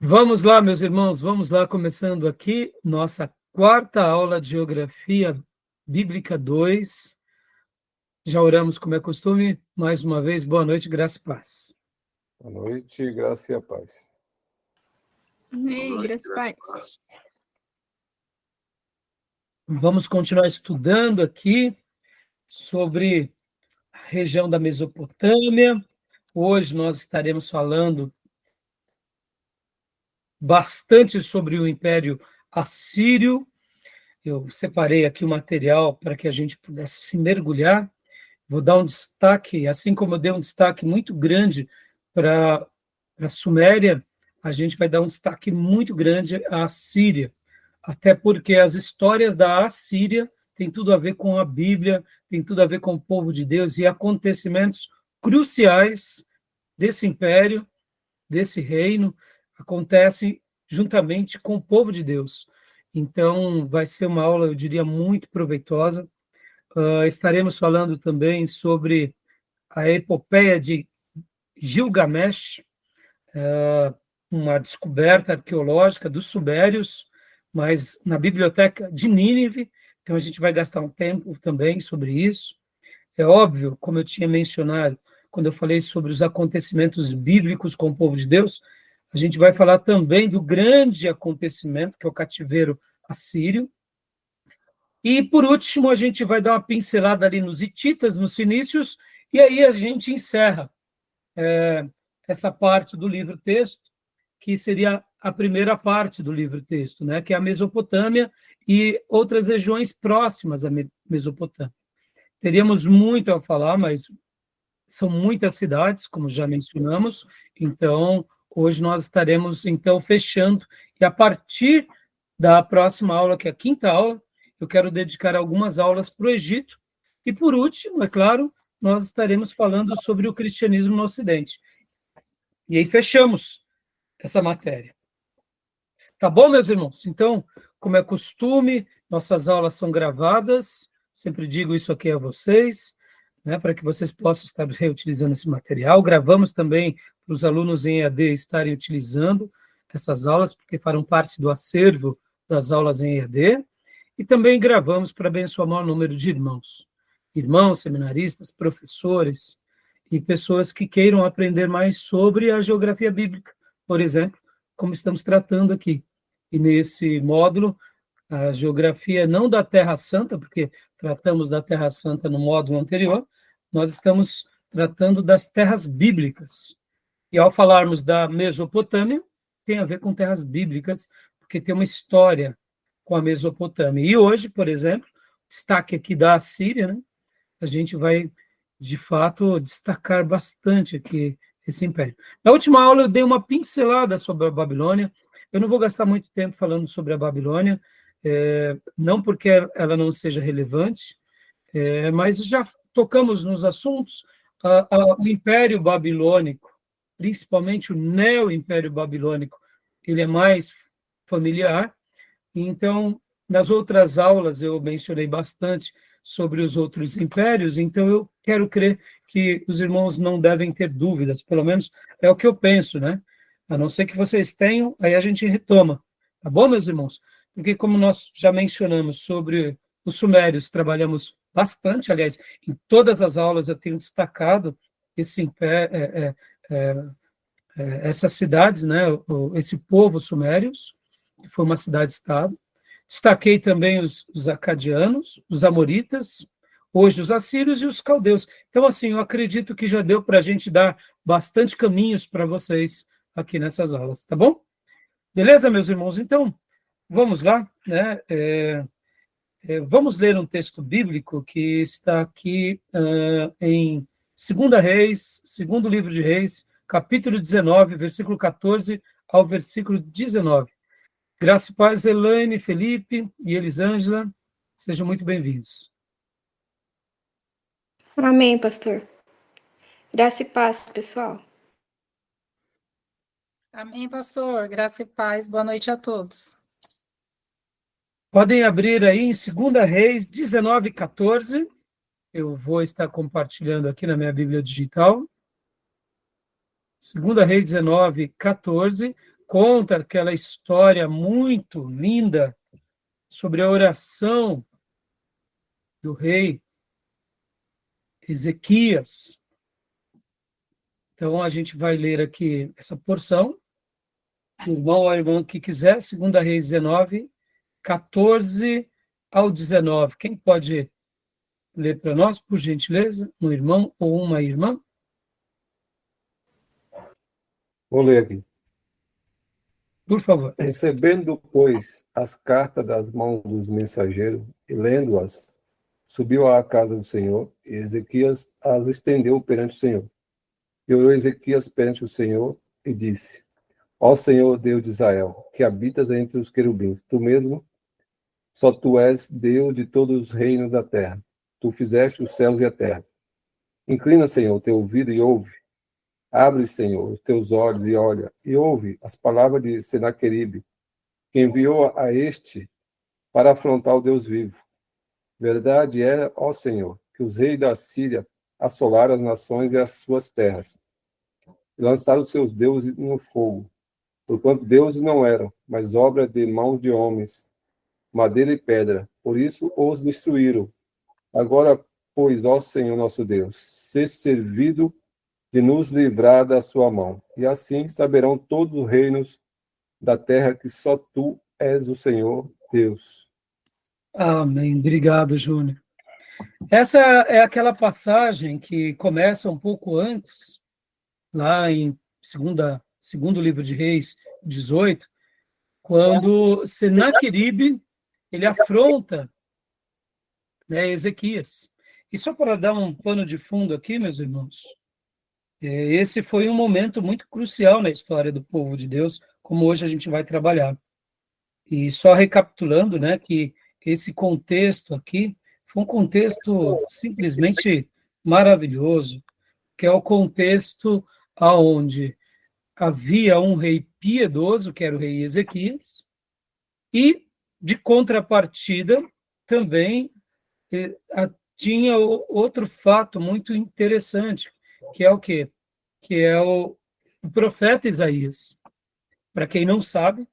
Vamos lá, meus irmãos, vamos lá, começando aqui nossa quarta aula de Geografia Bíblica 2. Já oramos como é costume. Mais uma vez, boa noite, graça e paz. Boa noite, graça e a paz. Amém, graça e paz. Vamos continuar estudando aqui sobre a região da Mesopotâmia. Hoje nós estaremos falando bastante sobre o Império Assírio. Eu separei aqui o material para que a gente pudesse se mergulhar. Vou dar um destaque, assim como eu dei um destaque muito grande para a Suméria, a gente vai dar um destaque muito grande à Síria, até porque as histórias da Assíria têm tudo a ver com a Bíblia, tem tudo a ver com o povo de Deus e acontecimentos cruciais desse império, desse reino, acontecem juntamente com o povo de Deus. Então, vai ser uma aula, eu diria, muito proveitosa. Estaremos falando também sobre a epopeia de Gilgamesh, uma descoberta arqueológica dos sumérios, mas na biblioteca de Nínive, então a gente vai gastar um tempo também sobre isso. É óbvio, como eu tinha mencionado, quando eu falei sobre os acontecimentos bíblicos com o povo de Deus, a gente vai falar também do grande acontecimento, que é o cativeiro assírio. E, por último, a gente vai dar uma pincelada ali nos hititas, nos fenícios, e aí a gente encerra essa parte do livro-texto, que seria a primeira parte do livro-texto, né, que é a Mesopotâmia e outras regiões próximas à Mesopotâmia. Teríamos muito a falar, mas são muitas cidades, como já mencionamos, então hoje nós estaremos então fechando, e a partir da próxima aula, que é a quinta aula, eu quero dedicar algumas aulas para o Egito, e por último, é claro, nós estaremos falando sobre o cristianismo no Ocidente. E aí fechamos essa matéria. Tá bom, meus irmãos? Então, como é costume, nossas aulas são gravadas, sempre digo isso aqui a vocês, né, para que vocês possam estar reutilizando esse material. Gravamos também para os alunos em EAD estarem utilizando essas aulas, porque farão parte do acervo das aulas em EAD. E também gravamos para abençoar o maior número de irmãos, seminaristas, professores e pessoas que queiram aprender mais sobre a geografia bíblica, por exemplo, como estamos tratando aqui. E nesse módulo, a geografia não da Terra Santa, porque tratamos da Terra Santa no módulo anterior, nós estamos tratando das terras bíblicas. E ao falarmos da Mesopotâmia, tem a ver com terras bíblicas, porque tem uma história com a Mesopotâmia. E hoje, por exemplo, destaque aqui da Assíria, né? A gente vai, de fato, destacar bastante aqui esse império. Na última aula eu dei uma pincelada sobre a Babilônia. Eu não vou gastar muito tempo falando sobre a Babilônia, não porque ela não seja relevante, mas já tocamos nos assuntos. O Império Babilônico, principalmente o Neo-Império Babilônico, ele é mais familiar. Então, nas outras aulas eu mencionei bastante sobre os outros impérios, então eu quero crer que os irmãos não devem ter dúvidas, pelo menos é o que eu penso, né? A não ser que vocês tenham, aí a gente retoma, tá bom, meus irmãos? Porque como nós já mencionamos sobre os sumérios, trabalhamos bastante, aliás, em todas as aulas eu tenho destacado esse império, essas cidades, né? Esse povo sumérios, que foi uma cidade-estado. Destaquei também os acadianos, os amoritas, hoje os assírios e os caldeus. Então, assim, eu acredito que já deu para a gente dar bastante caminhos para vocês aqui nessas aulas, tá bom? Beleza, meus irmãos? Então, vamos lá, né? Vamos ler um texto bíblico que está aqui em 2 Reis, segundo livro de Reis, capítulo 19, versículo 14 ao versículo 19. Graça e paz, Elaine, Felipe e Elisângela, sejam muito bem-vindos. Amém, pastor. Graça e paz, pessoal. Amém, pastor. Graça e paz. Boa noite a todos. Podem abrir aí em 2 Reis 19, 14. Eu vou estar compartilhando aqui na minha Bíblia digital. 2 Reis 19, 14. conta aquela história muito linda sobre a oração do rei Ezequias. Então, a gente vai ler aqui essa porção. O irmão ou a irmã que quiser, 2 Reis 19, 14 ao 19. Quem pode ler para nós, por gentileza? Um irmão ou uma irmã? Vou ler aqui. Por favor. Recebendo, pois, as cartas das mãos dos mensageiros e lendo-as, subiu à casa do Senhor, e Ezequias as estendeu perante o Senhor. E orou Ezequias perante o Senhor e disse: Ó Senhor, Deus de Israel, que habitas entre os querubins, tu mesmo, só tu és Deus de todos os reinos da terra. Tu fizeste os céus e a terra. Inclina, Senhor, teu ouvido e ouve. Abre, Senhor, os teus olhos e olha, e ouve as palavras de Senaqueribe, que enviou a este para afrontar o Deus vivo. Verdade é, ó Senhor, que os reis da Síria assolaram as nações e as suas terras, e lançaram os seus deuses no fogo, porquanto deuses não eram, mas obra de mãos de homens, madeira e pedra, por isso os destruíram. Agora, pois, ó Senhor nosso Deus, sê servido de nos livrar da sua mão, e assim saberão todos os reinos da terra que só tu és o Senhor Deus. Amém. Obrigado, Júnior. Essa é aquela passagem que começa um pouco antes, lá em segundo livro de Reis 18, quando Senaqueribe ele afronta, né, Ezequias. E só para dar um pano de fundo aqui, meus irmãos, esse foi um momento muito crucial na história do povo de Deus, como hoje a gente vai trabalhar. E só recapitulando, né, que esse contexto aqui foi um contexto simplesmente maravilhoso, que é o contexto aonde havia um rei piedoso, que era o rei Ezequias, e, de contrapartida, também tinha outro fato muito interessante, que é o quê? Que é o profeta Isaías. Para quem não sabe,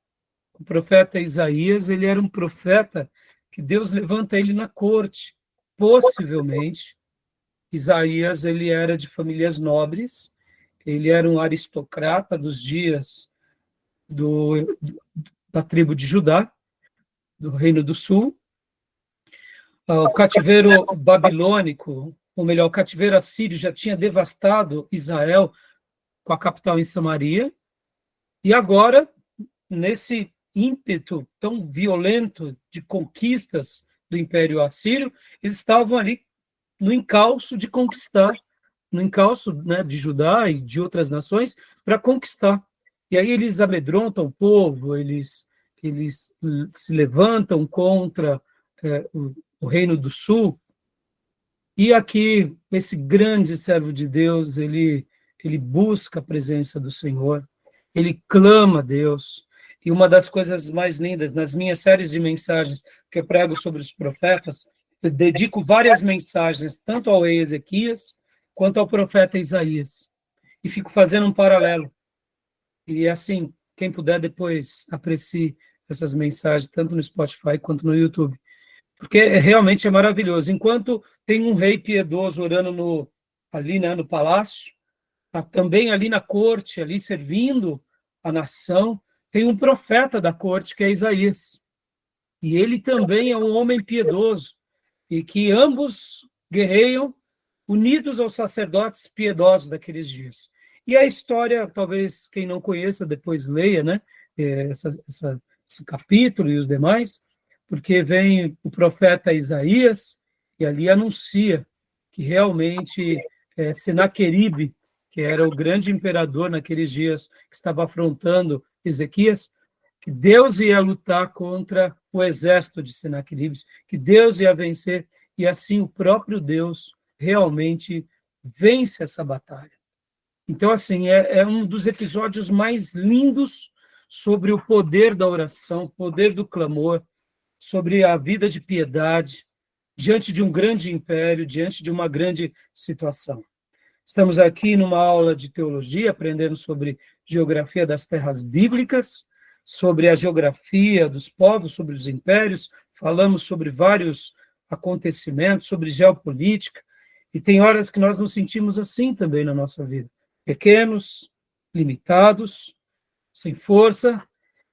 o profeta Isaías, ele era um profeta que Deus levanta ele na corte. Possivelmente, Isaías, ele era de famílias nobres, ele era um aristocrata dos dias da tribo de Judá, do Reino do Sul. O cativeiro babilônico, ou melhor, o cativeiro assírio já tinha devastado Israel com a capital em Samaria, e agora, nesse ímpeto tão violento de conquistas do Império Assírio, eles estavam ali no encalço de conquistar, no encalço, né, de Judá e de outras nações para conquistar. E aí eles amedrontam o povo, eles se levantam contra o Reino do Sul. E aqui, esse grande servo de Deus, ele busca a presença do Senhor, ele clama a Deus. E uma das coisas mais lindas, nas minhas séries de mensagens que eu prego sobre os profetas, eu dedico várias mensagens, tanto ao rei Ezequias, quanto ao profeta Isaías. E fico fazendo um paralelo. E assim, quem puder depois aprecie essas mensagens, tanto no Spotify quanto no YouTube. Porque realmente é maravilhoso. Enquanto tem um rei piedoso orando ali, né, no palácio, também ali na corte, ali servindo a nação, tem um profeta da corte, que é Isaías. E ele também é um homem piedoso, e que ambos guerreiam unidos aos sacerdotes piedosos daqueles dias. E a história, talvez quem não conheça, depois leia, né, esse capítulo e os demais, porque vem o profeta Isaías, e ali anuncia que realmente Senaqueribe, que era o grande imperador naqueles dias, que estava afrontando Ezequias, que Deus ia lutar contra o exército de Senaqueribe, que Deus ia vencer, e assim o próprio Deus realmente vence essa batalha. Então, assim, é um dos episódios mais lindos sobre o poder da oração, o poder do clamor, sobre a vida de piedade, diante de um grande império, diante de uma grande situação. Estamos aqui numa aula de teologia, aprendendo sobre geografia das terras bíblicas, sobre a geografia dos povos, sobre os impérios, falamos sobre vários acontecimentos, sobre geopolítica, e tem horas que nós nos sentimos assim também na nossa vida, pequenos, limitados, sem força,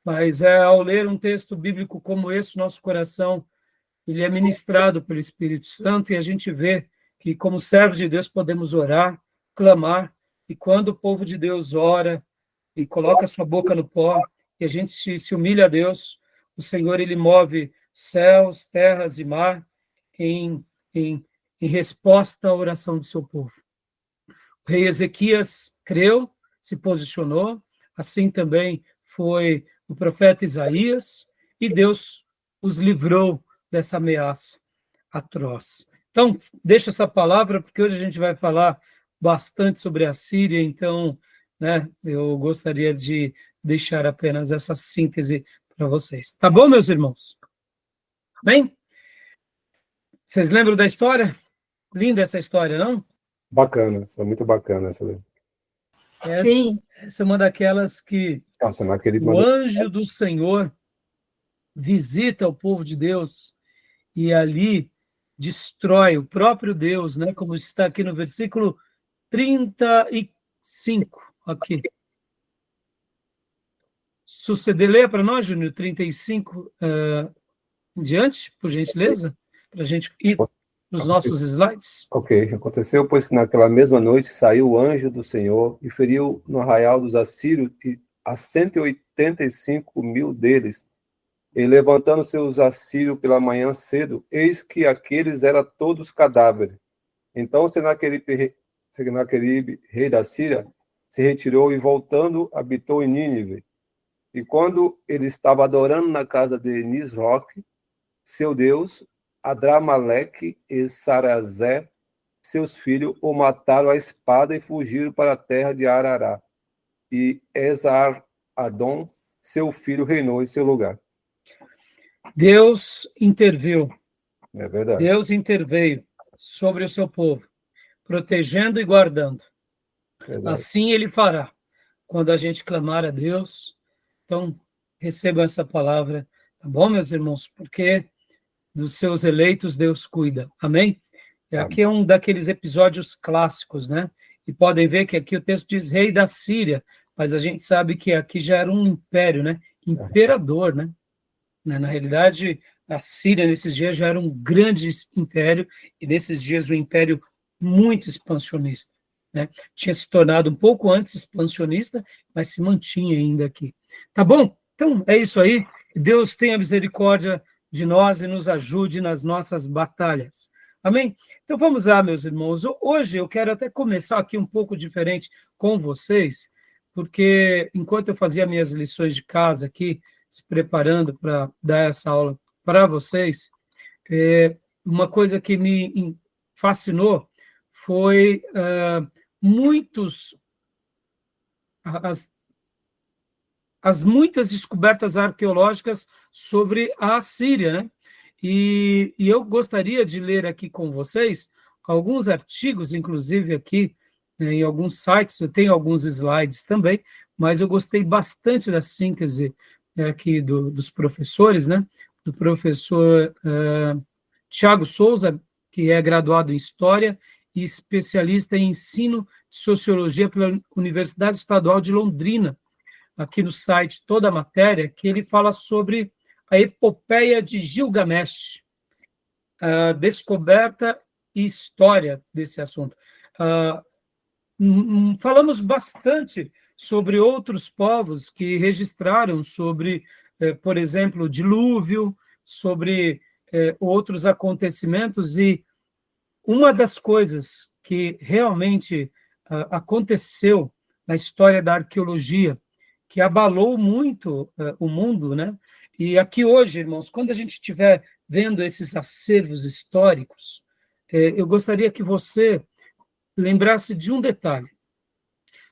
mas ao ler um texto bíblico como esse, nosso coração ele é ministrado pelo Espírito Santo e a gente vê que, como servos de Deus, podemos orar, clamar, e quando o povo de Deus ora e coloca a sua boca no pó, e a gente se humilha a Deus, o Senhor ele move céus, terras e mar em resposta à oração do seu povo. O rei Ezequias creu, se posicionou, assim também foi o profeta Isaías, e Deus os livrou dessa ameaça atroz. Então, deixa essa palavra, porque hoje a gente vai falar bastante sobre a Síria, então, né, eu gostaria de deixar apenas essa síntese para vocês. Tá bom, meus irmãos? Bem? Vocês lembram da história? Linda essa história, não? Bacana, é muito bacana essa daí. Sim. Essa é uma daquelas que Nossa, naquele o anjo do Senhor visita o povo de Deus e ali destrói o próprio Deus, né? Como está aqui no versículo 35, aqui. Suceder, leia para nós, Júnior, 35 em diante, por gentileza, para a gente ir nos nossos slides. Ok. Aconteceu, pois, que naquela mesma noite saiu o anjo do Senhor e feriu no arraial dos assírios a 185.000 deles. E levantando seus assírios pela manhã cedo, eis que aqueles eram todos cadáveres. Então Senaqueribe, rei da Síria, se retirou e, voltando, habitou em Nínive. E quando ele estava adorando na casa de Nisroque, seu deus, Adramaleque e Sarazé, seus filhos, o mataram à espada e fugiram para a terra de Arará. E Esar-Adom, seu filho, reinou em seu lugar. Deus interviu. É verdade. Deus interveio sobre o seu povo, protegendo e guardando. Verdade. Assim ele fará, quando a gente clamar a Deus. Então, recebam essa palavra, tá bom, meus irmãos? Porque dos seus eleitos Deus cuida. Amém? Aqui é um daqueles episódios clássicos, né? E podem ver que aqui o texto diz rei da Síria, mas a gente sabe que aqui já era um império, né? Imperador, né? Na realidade, a Síria, nesses dias, já era um grande império, e nesses dias, um império muito expansionista, né? Tinha se tornado um pouco antes expansionista, mas se mantinha ainda aqui. Tá bom? Então, é isso aí. Deus tenha misericórdia de nós e nos ajude nas nossas batalhas. Amém? Então, vamos lá, meus irmãos. Hoje eu quero até começar aqui um pouco diferente com vocês, porque enquanto eu fazia minhas lições de casa aqui, se preparando para dar essa aula para vocês, uma coisa que me fascinou foi as muitas descobertas arqueológicas sobre a Síria, né? E eu gostaria de ler aqui com vocês alguns artigos, inclusive aqui em alguns sites, eu tenho alguns slides também, mas eu gostei bastante da síntese aqui dos professores, né? Do professor Tiago Souza, que é graduado em História e especialista em ensino de Sociologia pela Universidade Estadual de Londrina, aqui no site toda a matéria, que ele fala sobre a epopeia de Gilgamesh, a descoberta e história desse assunto. Falamos bastante sobre outros povos que registraram sobre, por exemplo, o dilúvio, sobre outros acontecimentos, e uma das coisas que realmente aconteceu na história da arqueologia, que abalou muito o mundo, né? E aqui hoje, irmãos, quando a gente estiver vendo esses acervos históricos, eu gostaria que você lembrasse de um detalhe.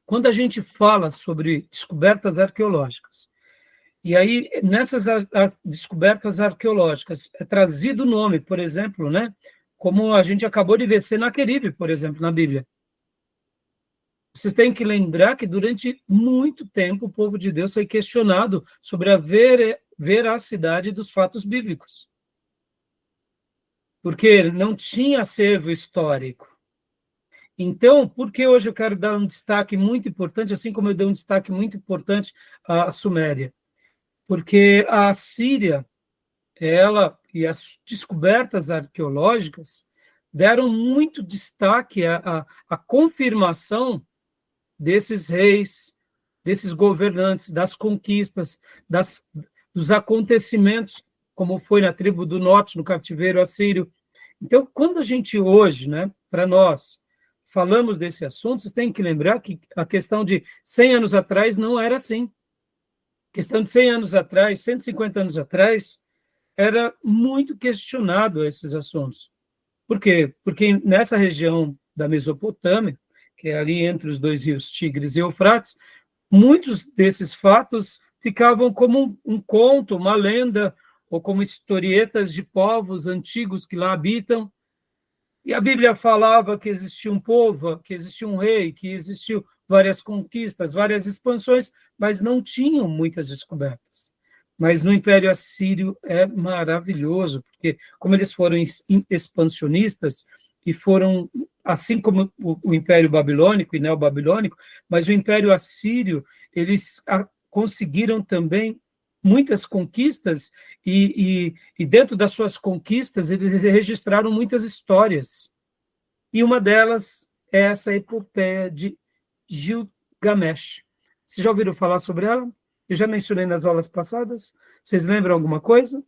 Quando a gente fala sobre descobertas arqueológicas, e aí nessas descobertas arqueológicas é trazido o nome, por exemplo, né? Como a gente acabou de ver Senaqueribe, por exemplo, na Bíblia. Vocês têm que lembrar que durante muito tempo o povo de Deus foi questionado sobre a veracidade dos fatos bíblicos. Porque não tinha acervo histórico. Então, por que hoje eu quero dar um destaque muito importante, assim como eu dei um destaque muito importante à Suméria? Porque a Síria, ela e as descobertas arqueológicas deram muito destaque à confirmação desses reis, desses governantes, das conquistas, dos acontecimentos, como foi na tribo do norte, no cativeiro assírio. Então, quando a gente hoje, para nós, falamos desse assunto, vocês têm que lembrar que a questão de 100 anos atrás não era assim. A questão de 100 anos atrás, 150 anos atrás, era muito questionado esses assuntos. Por quê? Porque nessa região da Mesopotâmia, que é ali entre os dois rios Tigres e Eufrates, muitos desses fatos ficavam como um conto, uma lenda, ou como historietas de povos antigos que lá habitam. E a Bíblia falava que existia um povo, que existia um rei, que existiam várias conquistas, várias expansões, mas não tinham muitas descobertas. Mas no Império Assírio é maravilhoso, porque como eles foram expansionistas e foram, assim como o Império Babilônico e Neobabilônico, mas o Império Assírio, eles conseguiram também muitas conquistas e dentro das suas conquistas eles registraram muitas histórias. E uma delas é essa epopeia de Gilgamesh. Vocês já ouviram falar sobre ela? Eu já mencionei nas aulas passadas. Vocês lembram alguma coisa?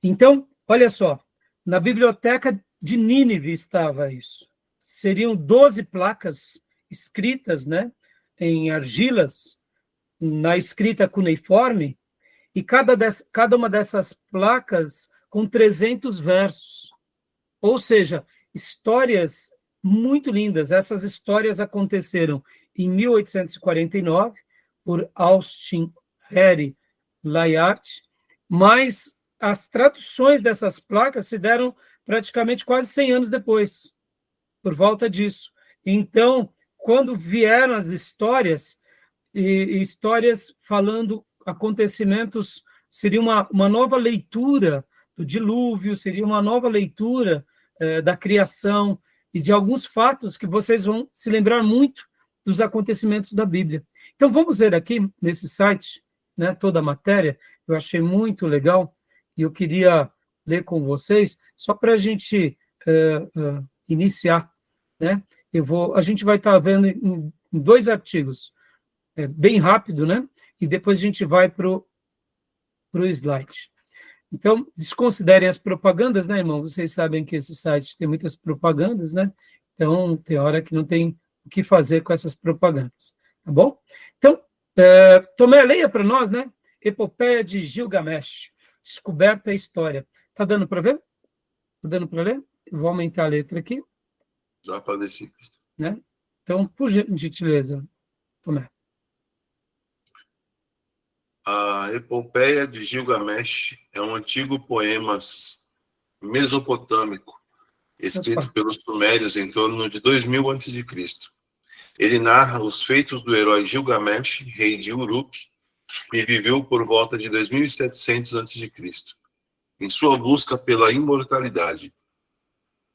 Então, olha só, na biblioteca de Nínive estava isso. Seriam 12 placas escritas, em argilas, na escrita cuneiforme, e cada uma dessas placas com 300 versos. Ou seja, histórias muito lindas. Essas histórias aconteceram em 1849, por Austin Harry Layard, mas as traduções dessas placas se deram praticamente quase 100 anos depois, por volta disso. Então, quando vieram as histórias, e histórias falando acontecimentos, seria uma nova leitura do dilúvio, seria uma nova leitura da criação e de alguns fatos que vocês vão se lembrar muito dos acontecimentos da Bíblia. Então, vamos ver aqui nesse site, toda a matéria, eu achei muito legal, e eu queria ler com vocês, só para a gente iniciar. A gente vai estar vendo em 2 artigos, bem rápido, e depois a gente vai para o slide. Então, desconsiderem as propagandas, irmão? Vocês sabem que esse site tem muitas propagandas, Então, tem hora que não tem o que fazer com essas propagandas, tá bom? Então, Tomé, leia para nós, Epopeia de Gilgamesh, descoberta e história. Tá dando para ver? Tá dando para ler? Eu vou aumentar a letra aqui. Já apareci. Então, por gentileza, Tomé. A Epopeia de Gilgamesh é um antigo poema mesopotâmico, escrito pelos sumérios em torno de 2000 a.C. Ele narra os feitos do herói Gilgamesh, rei de Uruk, que viveu por volta de 2700 a.C., em sua busca pela imortalidade.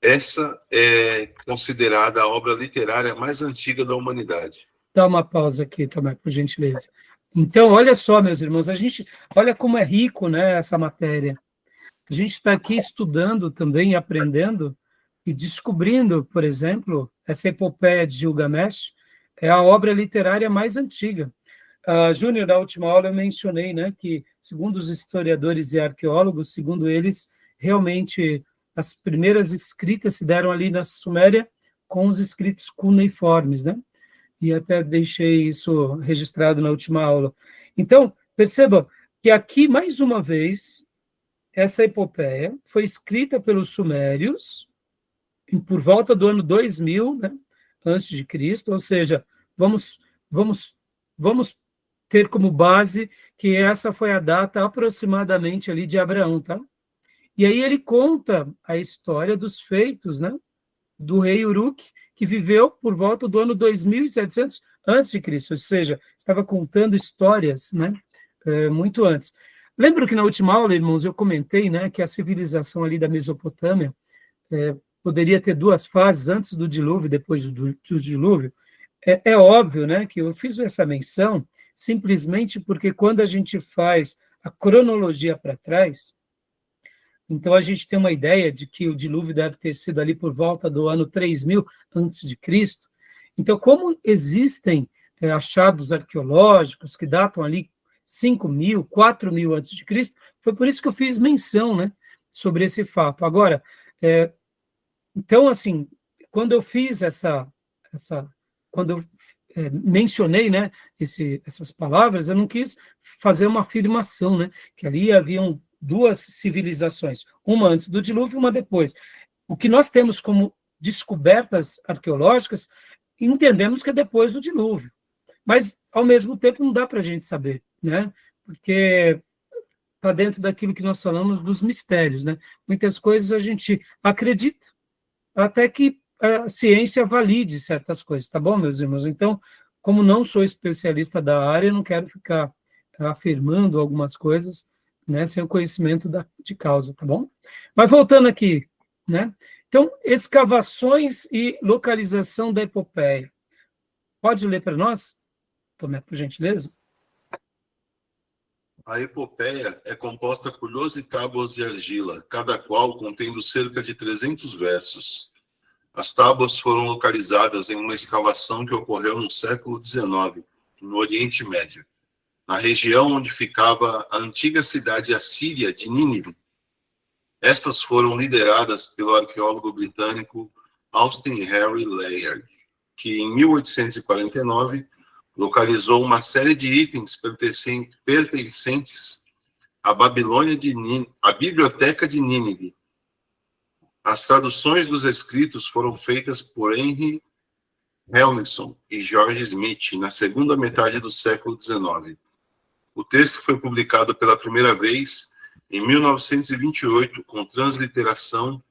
Essa é considerada a obra literária mais antiga da humanidade. Dá uma pausa aqui, Tomé, por gentileza. Então, olha só, meus irmãos, olha como é rico, essa matéria. A gente está aqui estudando também, aprendendo e descobrindo, por exemplo, essa epopeia de Gilgamesh é a obra literária mais antiga. Júnior, na última aula eu mencionei, que, segundo os historiadores e arqueólogos, segundo eles, realmente as primeiras escritas se deram ali na Suméria com os escritos cuneiformes, E até deixei isso registrado na última aula. Então, perceba que aqui, mais uma vez, essa epopeia foi escrita pelos sumérios por volta do ano 2000, antes de Cristo, ou seja, vamos ter como base que essa foi a data aproximadamente ali de Abraão, tá? E aí ele conta a história dos feitos, do rei Uruk, que viveu por volta do ano 2700 a.C., ou seja, estava contando histórias, né, muito antes. Lembro que na última aula, irmãos, eu comentei, né, que a civilização ali da Mesopotâmia poderia ter duas fases, antes do dilúvio e depois do dilúvio. É óbvio, né, que eu fiz essa menção simplesmente porque quando a gente faz a cronologia para trás, então a gente tem uma ideia de que o dilúvio deve ter sido ali por volta do ano 3000 a.C. Então, como existem achados arqueológicos que datam ali 5.000, 4.000 a.C., foi por isso que eu fiz menção, né, sobre esse fato. Agora, então, assim, quando eu fiz quando eu mencionei, né, essas palavras, eu não quis fazer uma afirmação, né, que ali haviam duas civilizações, uma antes do dilúvio e uma depois. O que nós temos como descobertas arqueológicas, entendemos que é depois do dilúvio, mas, ao mesmo tempo, não dá para a gente saber, né, porque está dentro daquilo que nós falamos dos mistérios, né, muitas coisas a gente acredita, até que a ciência valide certas coisas, tá bom, meus irmãos? Então, como não sou especialista da área, eu não quero ficar afirmando algumas coisas, né, sem o conhecimento de causa, tá bom? Mas voltando aqui, né? Então, escavações e localização da epopeia. Pode ler para nós, Tomé, por gentileza? A epopeia é composta por 12 tábuas de argila, cada qual contendo cerca de 300 versos. As tábuas foram localizadas em uma escavação que ocorreu no século XIX, no Oriente Médio, na região onde ficava a antiga cidade assíria de Nínive. Estas foram lideradas pelo arqueólogo britânico Austin Harry Layard, que em 1849 localizou uma série de itens pertencentes à Babilônia à Biblioteca de Nínive. As traduções dos escritos foram feitas por Henry Helmison e George Smith na segunda metade do século XIX. O texto foi publicado pela primeira vez em 1928, com transliteração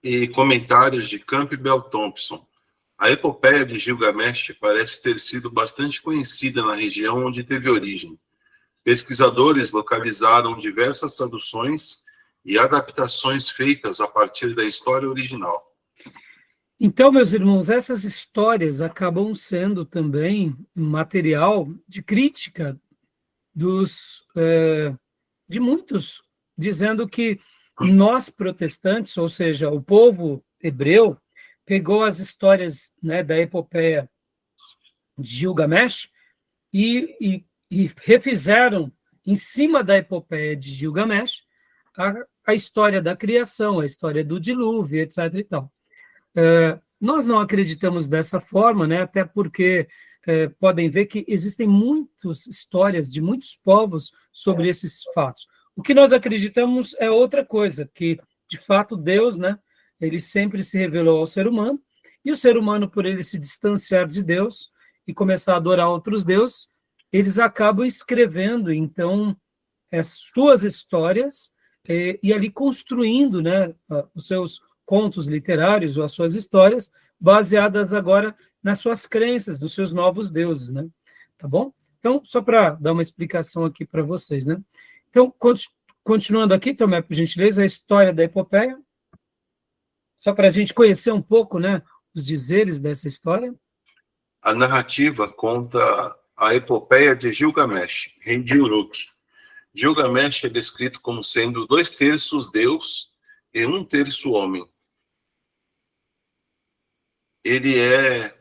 e comentários de Campbell Thompson. A epopeia de Gilgamesh parece ter sido bastante conhecida na região onde teve origem. Pesquisadores localizaram diversas traduções e adaptações feitas a partir da história original. Então, meus irmãos, essas histórias acabam sendo também material de crítica de muitos, dizendo que nós protestantes, ou seja, o povo hebreu, pegou as histórias, né, da epopeia de Gilgamesh e refizeram, em cima da epopeia de Gilgamesh, a história da criação, a história do dilúvio, etc. e tal. Nós não acreditamos dessa forma, né, até porque podem ver que existem muitas histórias de muitos povos sobre esses fatos. O que nós acreditamos é outra coisa, que, de fato, Deus, né, ele sempre se revelou ao ser humano, e o ser humano, por ele se distanciar de Deus e começar a adorar outros deuses, eles acabam escrevendo, então, as suas histórias e ali construindo, né, os seus contos literários ou as suas histórias, baseadas agora nas suas crenças, nos seus novos deuses, né? Tá bom? Então, só para dar uma explicação aqui para vocês, né? Então, continuando aqui, Tomé, por gentileza, a história da epopeia, só para a gente conhecer um pouco, né, os dizeres dessa história. A narrativa conta a epopeia de Gilgamesh, rei de Uruk. Gilgamesh é descrito como sendo 2/3 Deus e 1/3 homem. Ele é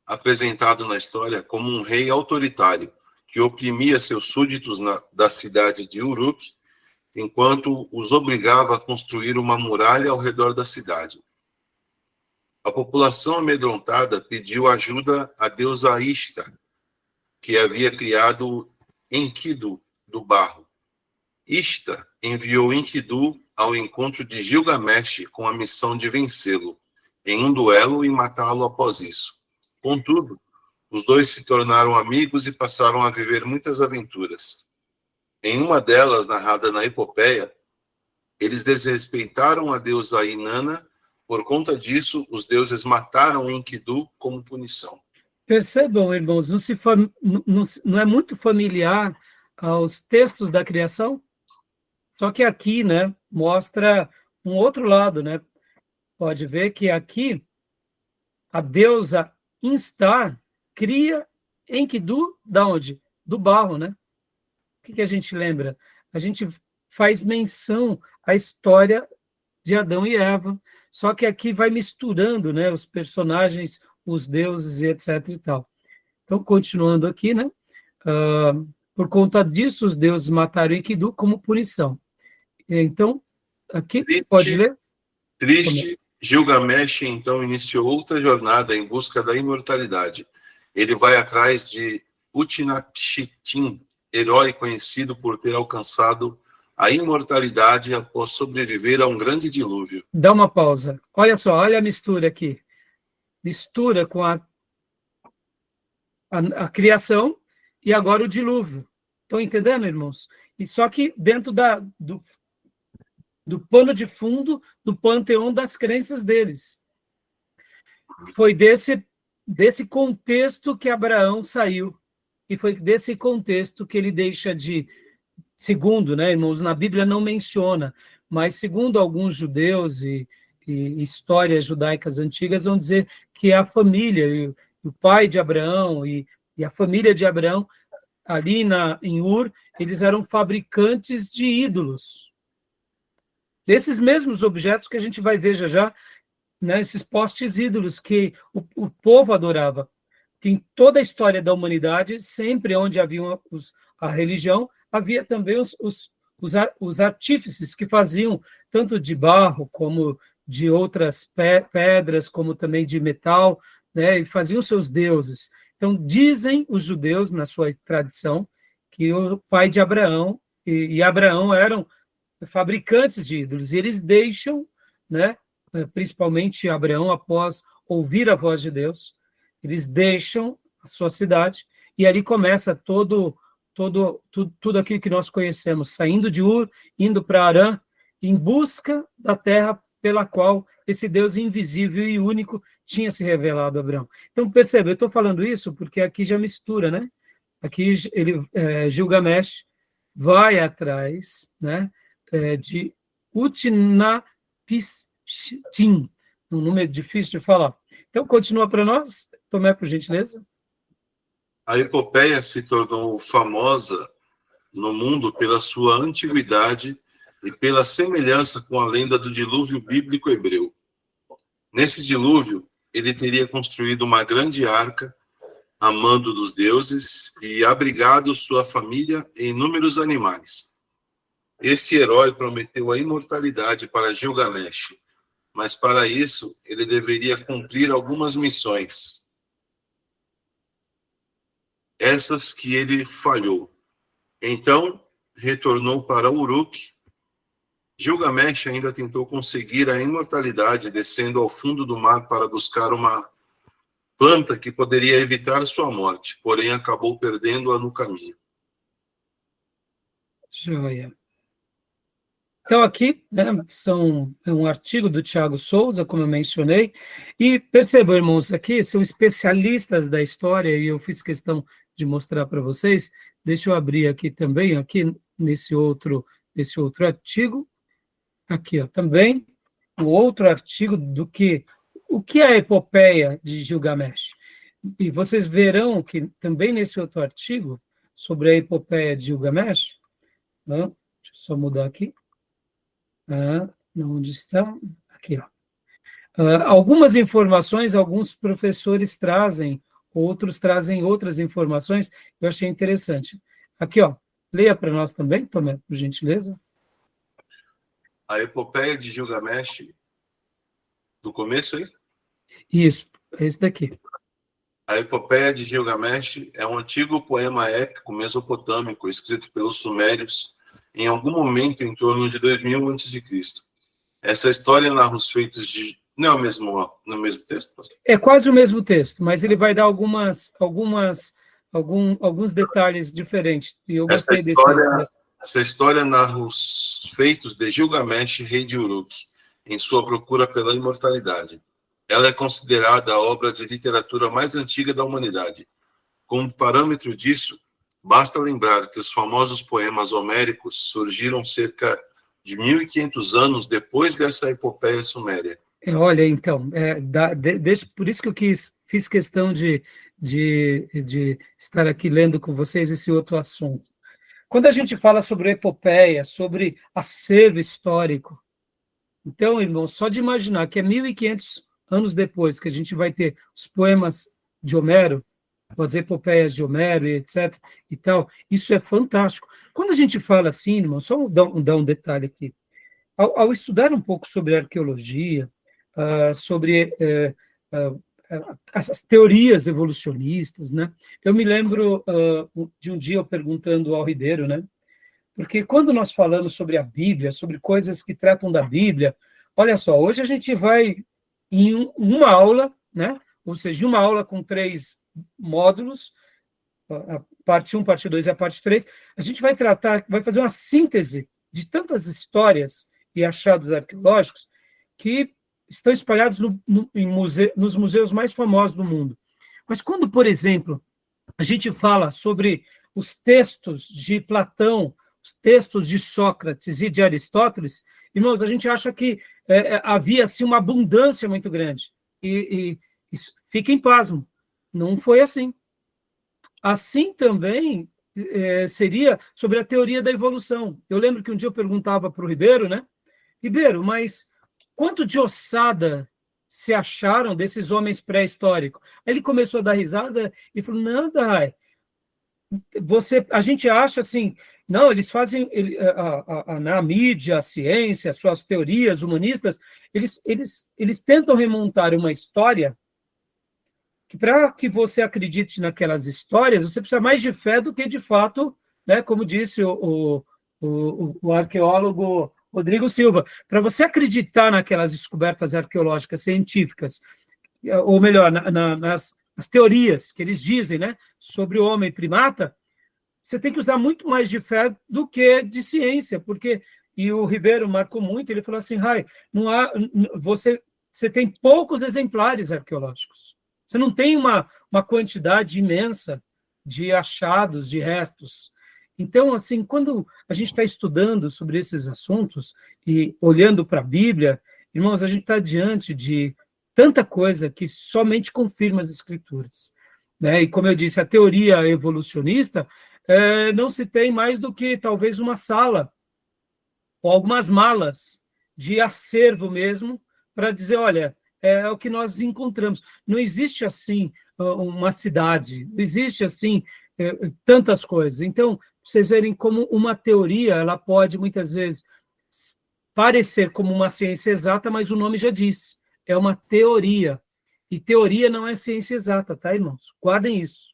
apresentado na história como um rei autoritário, que oprimia seus súditos da cidade de Uruk, enquanto os obrigava a construir uma muralha ao redor da cidade. A população amedrontada pediu ajuda à deusa Ishtar, que havia criado Enkidu do barro. Ishtar enviou Enkidu ao encontro de Gilgamesh com a missão de vencê-lo em um duelo e matá-lo após isso. Contudo, os dois se tornaram amigos e passaram a viver muitas aventuras. Em uma delas, narrada na epopeia, Eles desrespeitaram a deusa Inanna. Por conta disso, os deuses mataram Enkidu como punição. Percebam, irmãos, não é muito familiar aos textos da criação? Só que aqui, né, mostra um outro lado, né? Pode ver que aqui a deusa Instar cria Enkidu da onde? Do barro, né? O que a gente lembra? A gente faz menção à história de Adão e Eva, só que aqui vai misturando, né, os personagens, os deuses e etc e tal. Então, continuando aqui, né? Por conta disso, os deuses mataram Enkidu como punição. Então, aqui, pode ler? Triste, Gilgamesh, então, iniciou outra jornada em busca da imortalidade. Ele vai atrás de Utnapishtim, herói conhecido por ter alcançado a imortalidade após sobreviver a um grande dilúvio. Dá uma pausa. Olha só, olha a mistura aqui. Mistura com a criação e agora o dilúvio. Estão entendendo, irmãos? E só que dentro do pano de fundo do panteão das crenças deles. Foi desse contexto que Abraão saiu. E foi desse contexto que ele deixa de... Segundo, né, irmãos, na Bíblia não menciona, mas segundo alguns judeus e histórias judaicas antigas, vão dizer que a família, e o pai de Abraão e a família de Abraão, ali em Ur, eles eram fabricantes de ídolos. Desses mesmos objetos que a gente vai ver já, né, esses postes ídolos que o povo adorava. Em toda a história da humanidade, sempre onde havia a religião, havia também os artífices que faziam tanto de barro como de outras pedras, como também de metal, né, e faziam seus deuses. Então, dizem os judeus, na sua tradição, que o pai de Abraão e Abraão eram fabricantes de ídolos, e eles deixam, né, principalmente Abraão, após ouvir a voz de Deus, eles deixam a sua cidade, e ali começa tudo aquilo que nós conhecemos, saindo de Ur, indo para Harã, em busca da terra pela qual esse Deus invisível e único tinha se revelado a Abraão. Então, percebe, eu estou falando isso porque aqui já mistura, né? Aqui Gilgamesh vai atrás, né, de Utnapishtim, um nome difícil de falar. Então, continua para nós, Tomé, por gentileza. A epopeia se tornou famosa no mundo pela sua antiguidade e pela semelhança com a lenda do dilúvio bíblico hebreu. Nesse dilúvio, ele teria construído uma grande arca, amando dos deuses e abrigado sua família e inúmeros animais. Esse herói prometeu a imortalidade para Gilgamesh, mas para isso ele deveria cumprir algumas missões. Essas que ele falhou. Então, retornou para Uruk. Gilgamesh ainda tentou conseguir a imortalidade, descendo ao fundo do mar para buscar uma planta que poderia evitar sua morte, porém acabou perdendo-a no caminho. Joia. Então, aqui, né, é um artigo do Tiago Souza, como eu mencionei, e percebam, irmãos, aqui são especialistas da história, e eu fiz questão de mostrar para vocês. Deixa eu abrir aqui também, aqui nesse outro artigo, aqui, ó, também, o outro artigo o que é a epopeia de Gilgamesh. E vocês verão que também nesse outro artigo, sobre a epopeia de Gilgamesh, né, deixa eu só mudar aqui, onde está? Aqui, ó. Algumas informações, alguns professores trazem, outros trazem outras informações, eu achei interessante. Aqui, ó, leia para nós também, Tomé, por gentileza. A epopeia de Gilgamesh, do começo aí? Isso, esse daqui. A epopeia de Gilgamesh é um antigo poema épico mesopotâmico escrito pelos sumérios em algum momento em torno de 2000 a.C. Essa história narra os feitos de... Não é no mesmo texto, pastor? É quase o mesmo texto, mas ele vai dar alguns detalhes diferentes. E eu gostei Essa história narra os feitos de Gilgamesh, rei de Uruk, em sua procura pela imortalidade. Ela é considerada a obra de literatura mais antiga da humanidade. Como parâmetro disso, basta lembrar que os famosos poemas homéricos surgiram cerca de 1.500 anos depois dessa epopeia suméria. Olha, então, por isso que eu fiz questão de estar aqui lendo com vocês esse outro assunto. Quando a gente fala sobre epopeia, sobre acervo histórico, então, irmão, só de imaginar que é 1.500 anos depois que a gente vai ter os poemas de Homero, as epopeias de Homero, e etc. e tal, isso é fantástico. Quando a gente fala assim, irmão, só dar um detalhe aqui. Ao estudar um pouco sobre arqueologia, sobre essas teorias evolucionistas, né? Eu me lembro de um dia eu perguntando ao Ribeiro, né? Porque quando nós falamos sobre a Bíblia, sobre coisas que tratam da Bíblia, olha só, hoje a gente vai em uma aula, né? Ou seja, uma aula com 3 módulos, a parte 1, parte 2 e a parte 3, a gente vai fazer uma síntese de tantas histórias e achados arqueológicos que estão espalhados nos museus mais famosos do mundo. Mas quando, por exemplo, a gente fala sobre os textos de Platão, os textos de Sócrates e de Aristóteles, irmãos, a gente acha que havia assim, uma abundância muito grande. E fiquem pasmo, não foi assim. Assim também seria sobre a teoria da evolução. Eu lembro que um dia eu perguntava para o Ribeiro, né? Ribeiro, mas quanto de ossada se acharam desses homens pré-históricos? Aí ele começou a dar risada e falou, não, Dai, a gente acha assim, não, eles fazem, na mídia, a ciência, as suas teorias humanistas, eles tentam remontar uma história que para que você acredite naquelas histórias, você precisa mais de fé do que de fato, né, como disse o arqueólogo Rodrigo Silva, para você acreditar naquelas descobertas arqueológicas científicas, ou melhor, nas teorias que eles dizem, né, sobre o homem primata, você tem que usar muito mais de fé do que de ciência, porque, e o Ribeiro marcou muito, ele falou assim, Rai, você tem poucos exemplares arqueológicos, você não tem uma quantidade imensa de achados, de restos. Então, assim, quando a gente está estudando sobre esses assuntos e olhando para a Bíblia, irmãos, a gente está diante de tanta coisa que somente confirma as Escrituras, né? E, como eu disse, a teoria evolucionista não se tem mais do que, talvez, uma sala ou algumas malas de acervo mesmo para dizer, olha, é o que nós encontramos. Não existe, assim, uma cidade, não existe, assim, tantas coisas. Então, vocês verem como uma teoria, ela pode, muitas vezes, parecer como uma ciência exata, mas o nome já diz, é uma teoria. E teoria não é ciência exata, tá, irmãos? Guardem isso.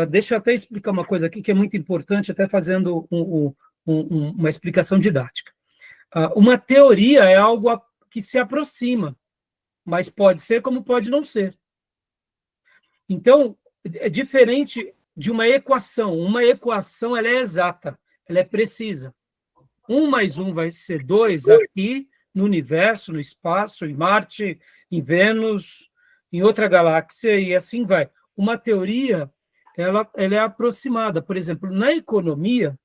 Deixa eu até explicar uma coisa aqui que é muito importante, até fazendo uma explicação didática. Uma teoria é algo que se aproxima, mas pode ser como pode não ser. Então, é diferente de uma equação. Uma equação, ela é exata, ela é precisa. 1 mais 1 vai ser 2 aqui no universo, no espaço, em Marte, em Vênus, em outra galáxia, e assim vai. Uma teoria, ela é aproximada. Por exemplo, na economia,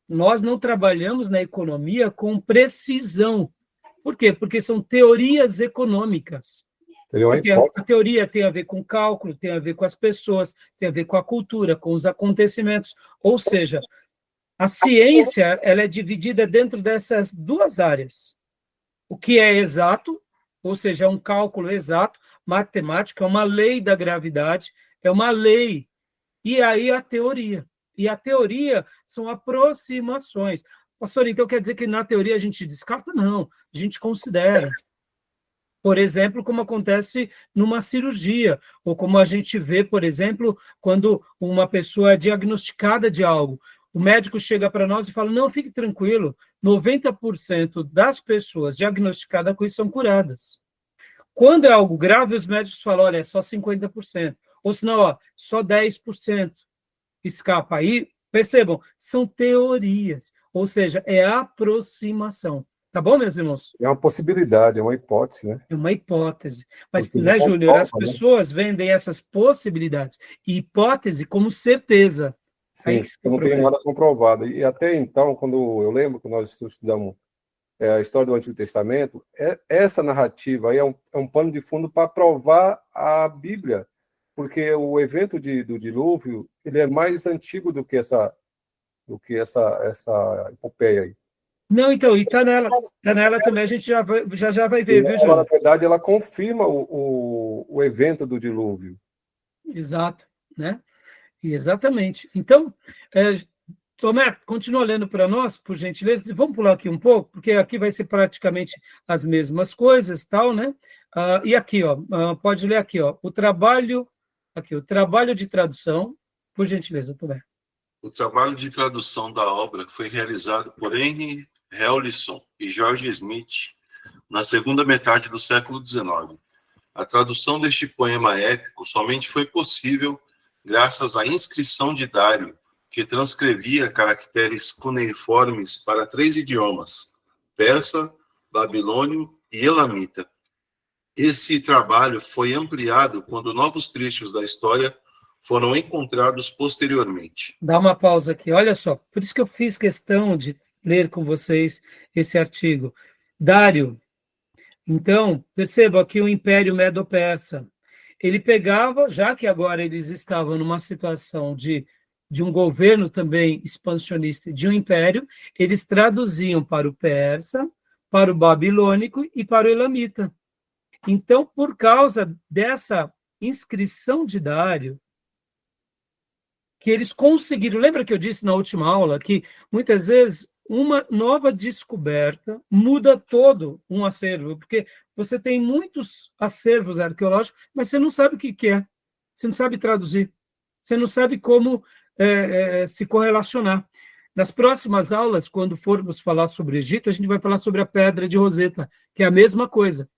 nós não trabalhamos na economia com precisão. Por quê? Porque são teorias econômicas. Porque a teoria tem a ver com cálculo, tem a ver com as pessoas, tem a ver com a cultura, com os acontecimentos. Ou seja, a ciência, ela é dividida dentro dessas 2 áreas. O que é exato, ou seja, é um cálculo exato, matemática, é uma lei da gravidade, é uma lei. E aí a teoria. E a teoria são aproximações. Pastor, então quer dizer que na teoria a gente descarta? Não, a gente considera. Por exemplo, como acontece numa cirurgia, ou como a gente vê, por exemplo, quando uma pessoa é diagnosticada de algo. O médico chega para nós e fala, não, fique tranquilo, 90% das pessoas diagnosticadas com isso são curadas. Quando é algo grave, os médicos falam, olha, é só 50%. Ou senão, só 10% escapa. Aí, percebam, são teorias. ou seja, é aproximação. Tá bom, meus irmãos? É uma possibilidade, é uma hipótese, né? É uma hipótese. Mas, Porque né, não Júnior, as comprova, né? pessoas vendem essas possibilidades e hipótese como certeza. Aí Sim, que está eu o não tenho problema. nada comprovado. E até então, quando eu lembro que nós estudamos a história do Antigo Testamento, essa narrativa aí é um pano de fundo para provar a Bíblia, porque o evento do dilúvio ele é mais antigo do que essa epopeia aí. Não, então, e tá nela também, a gente já vai ver, E viu, ela, na Júnior? verdade, ela confirma o evento do dilúvio. Exato, né? E exatamente. Então, Tomé, continua lendo para nós, por gentileza. Vamos pular aqui um pouco, porque aqui vai ser praticamente as mesmas coisas, tal, né? E aqui, ó, pode ler aqui, ó, o trabalho de tradução, por gentileza, Tomé. O trabalho de tradução da obra foi realizado por Henry Hewlisson e George Smith na segunda metade do século XIX. A tradução deste poema épico somente foi possível graças à inscrição de Dário, que transcrevia caracteres cuneiformes para 3 idiomas: persa, babilônio e elamita. Esse trabalho foi ampliado quando novos trechos da história foram encontrados posteriormente. Dá uma pausa aqui, olha só, por isso que eu fiz questão de ler com vocês esse artigo. Dário, então, perceba aqui o Império Medo-Persa. Ele pegava, já que agora eles estavam numa situação de um governo também expansionista de um império, eles traduziam para o persa, para o babilônico e para o elamita. Então, por causa dessa inscrição de Dário, que eles conseguiram, lembra que eu disse na última aula que muitas vezes uma nova descoberta muda todo um acervo, porque você tem muitos acervos arqueológicos, mas você não sabe o que é, você não sabe traduzir, você não sabe como se correlacionar. Nas próximas aulas, quando formos falar sobre o Egito, a gente vai falar sobre a pedra de Roseta, que é a mesma coisa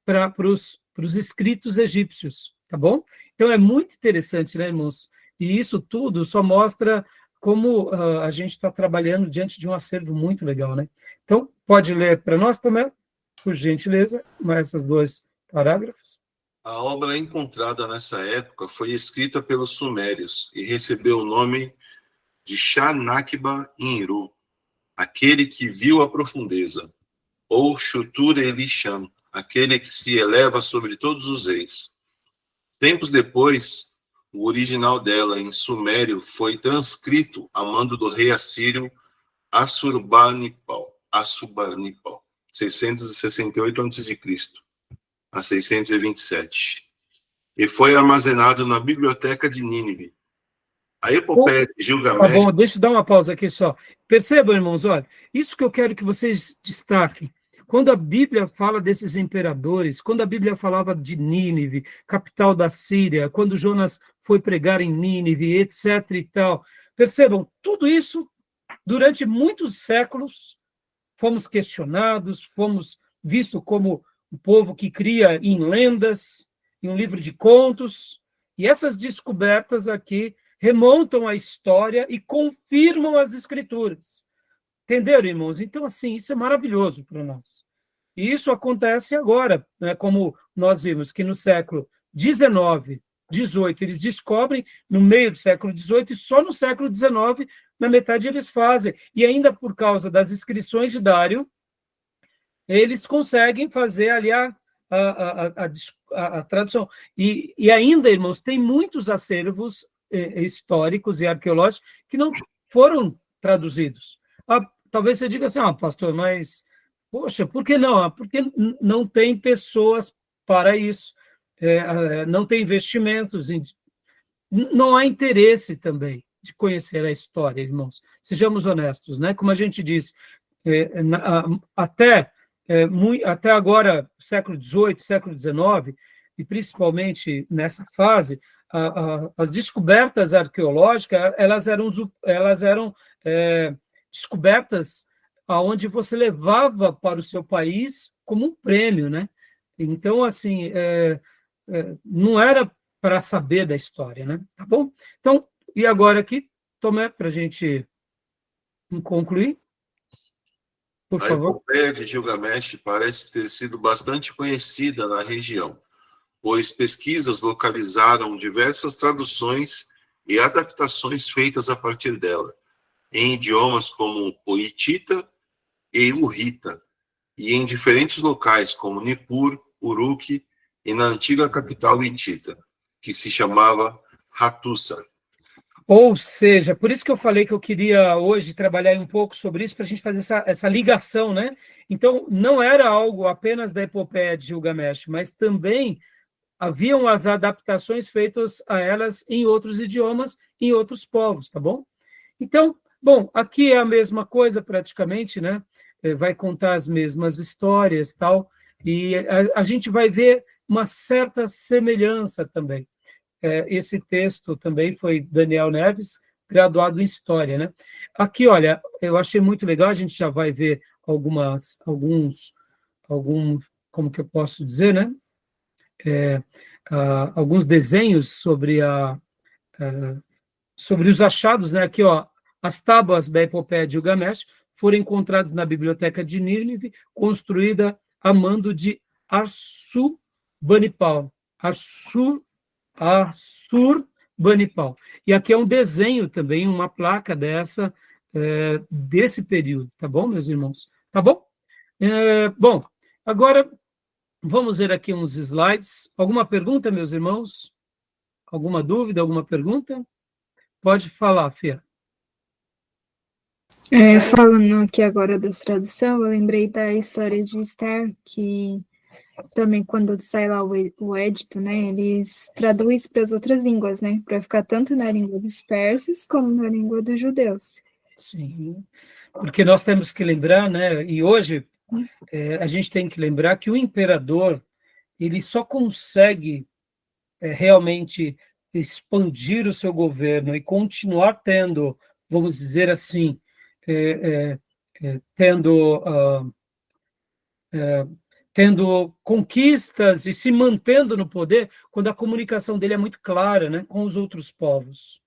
para os escritos egípcios, tá bom? Então é muito interessante, né, irmãos? E isso tudo só mostra como a gente está trabalhando diante de um acervo muito legal, né? Então, pode ler para nós também, por gentileza, mais esses 2 parágrafos. A obra encontrada nessa época foi escrita pelos sumérios e recebeu o nome de Shah-Nakba-Inru, aquele que viu a profundeza, ou Shutur-Elishan, aquele que se eleva sobre todos os reis. Tempos depois, o original dela em sumério foi transcrito a mando do rei assírio Assurbanipal, 668 a.C. a 627, e foi armazenado na biblioteca de Nínive. A epopeia de Tá Gilgamesh... bom, deixa eu dar uma pausa aqui só. Percebam, irmãos, olha, isso que eu quero que vocês destaquem. Quando a Bíblia fala desses imperadores, quando a Bíblia falava de Nínive, capital da Síria, quando Jonas foi pregar em Nínive, etc. e tal, percebam, tudo isso, durante muitos séculos, fomos questionados, fomos vistos como um povo que cria em lendas, em um livro de contos, e essas descobertas aqui remontam a história e confirmam as escrituras. Entenderam, irmãos? Então, assim, isso é maravilhoso para nós. E isso acontece agora, né, como nós vimos que no século XIX, XVIII, eles descobrem, no meio do século XVIII, e só no século XIX, na metade, eles fazem. E ainda por causa das inscrições de Dário, eles conseguem fazer ali a tradução. E ainda, irmãos, tem muitos acervos históricos e arqueológicos que não foram traduzidos. Talvez você diga assim, pastor, mas, poxa, por que não? Porque não tem pessoas para isso, não tem investimentos, não há interesse também de conhecer a história, irmãos. Sejamos honestos, né? Como a gente disse, até agora, século XVIII, século XIX, e principalmente nessa fase, as descobertas arqueológicas, elas eram descobertas aonde você levava para o seu país como um prêmio, né? Então, assim, não era para saber da história, né? Tá bom? Então, e agora aqui, Tomé, para a gente concluir? Por A favor. epopeia de Gilgamesh parece ter sido bastante conhecida na região, pois pesquisas localizaram diversas traduções e adaptações feitas a partir dela, em idiomas como o hitita e o Rita, e em diferentes locais como Nippur, Uruk e na antiga capital hitita, que se chamava Hattusa. Ou seja, por isso que eu falei que eu queria hoje trabalhar um pouco sobre isso, para a gente fazer essa ligação, né? Então, não era algo apenas da epopeia de Gilgamesh, mas também haviam as adaptações feitas a elas em outros idiomas, em outros povos, tá bom? Então, bom, aqui é a mesma coisa praticamente, né? Vai contar as mesmas histórias, tal, e a gente vai ver uma certa semelhança também. Esse texto também foi Daniel Neves, graduado em História, né? Aqui, olha, eu achei muito legal, a gente já vai ver alguns, como que eu posso dizer, né? Alguns desenhos sobre sobre os achados, né? Aqui, ó, as tábuas da epopeia de Gilgamesh foram encontradas na biblioteca de Nínive, construída a mando de Ashurbanipal. Ashurbanipal. E aqui é um desenho também, uma placa desse período, tá bom, meus irmãos? Tá bom? Bom, agora vamos ver aqui uns slides. Alguma pergunta, meus irmãos? Alguma dúvida, alguma pergunta? Pode falar, Fia. Falando aqui agora da tradução, eu lembrei da história de Esther, que também quando sai lá o édito, né, eles traduzem para as outras línguas, né, para ficar tanto na língua dos persas como na língua dos judeus. Sim, porque nós temos que lembrar, né, e hoje a gente tem que lembrar que o imperador, ele só consegue realmente expandir o seu governo e continuar tendo, vamos dizer assim, tendo conquistas e se mantendo no poder, quando a comunicação dele é muito clara, né, com os outros povos.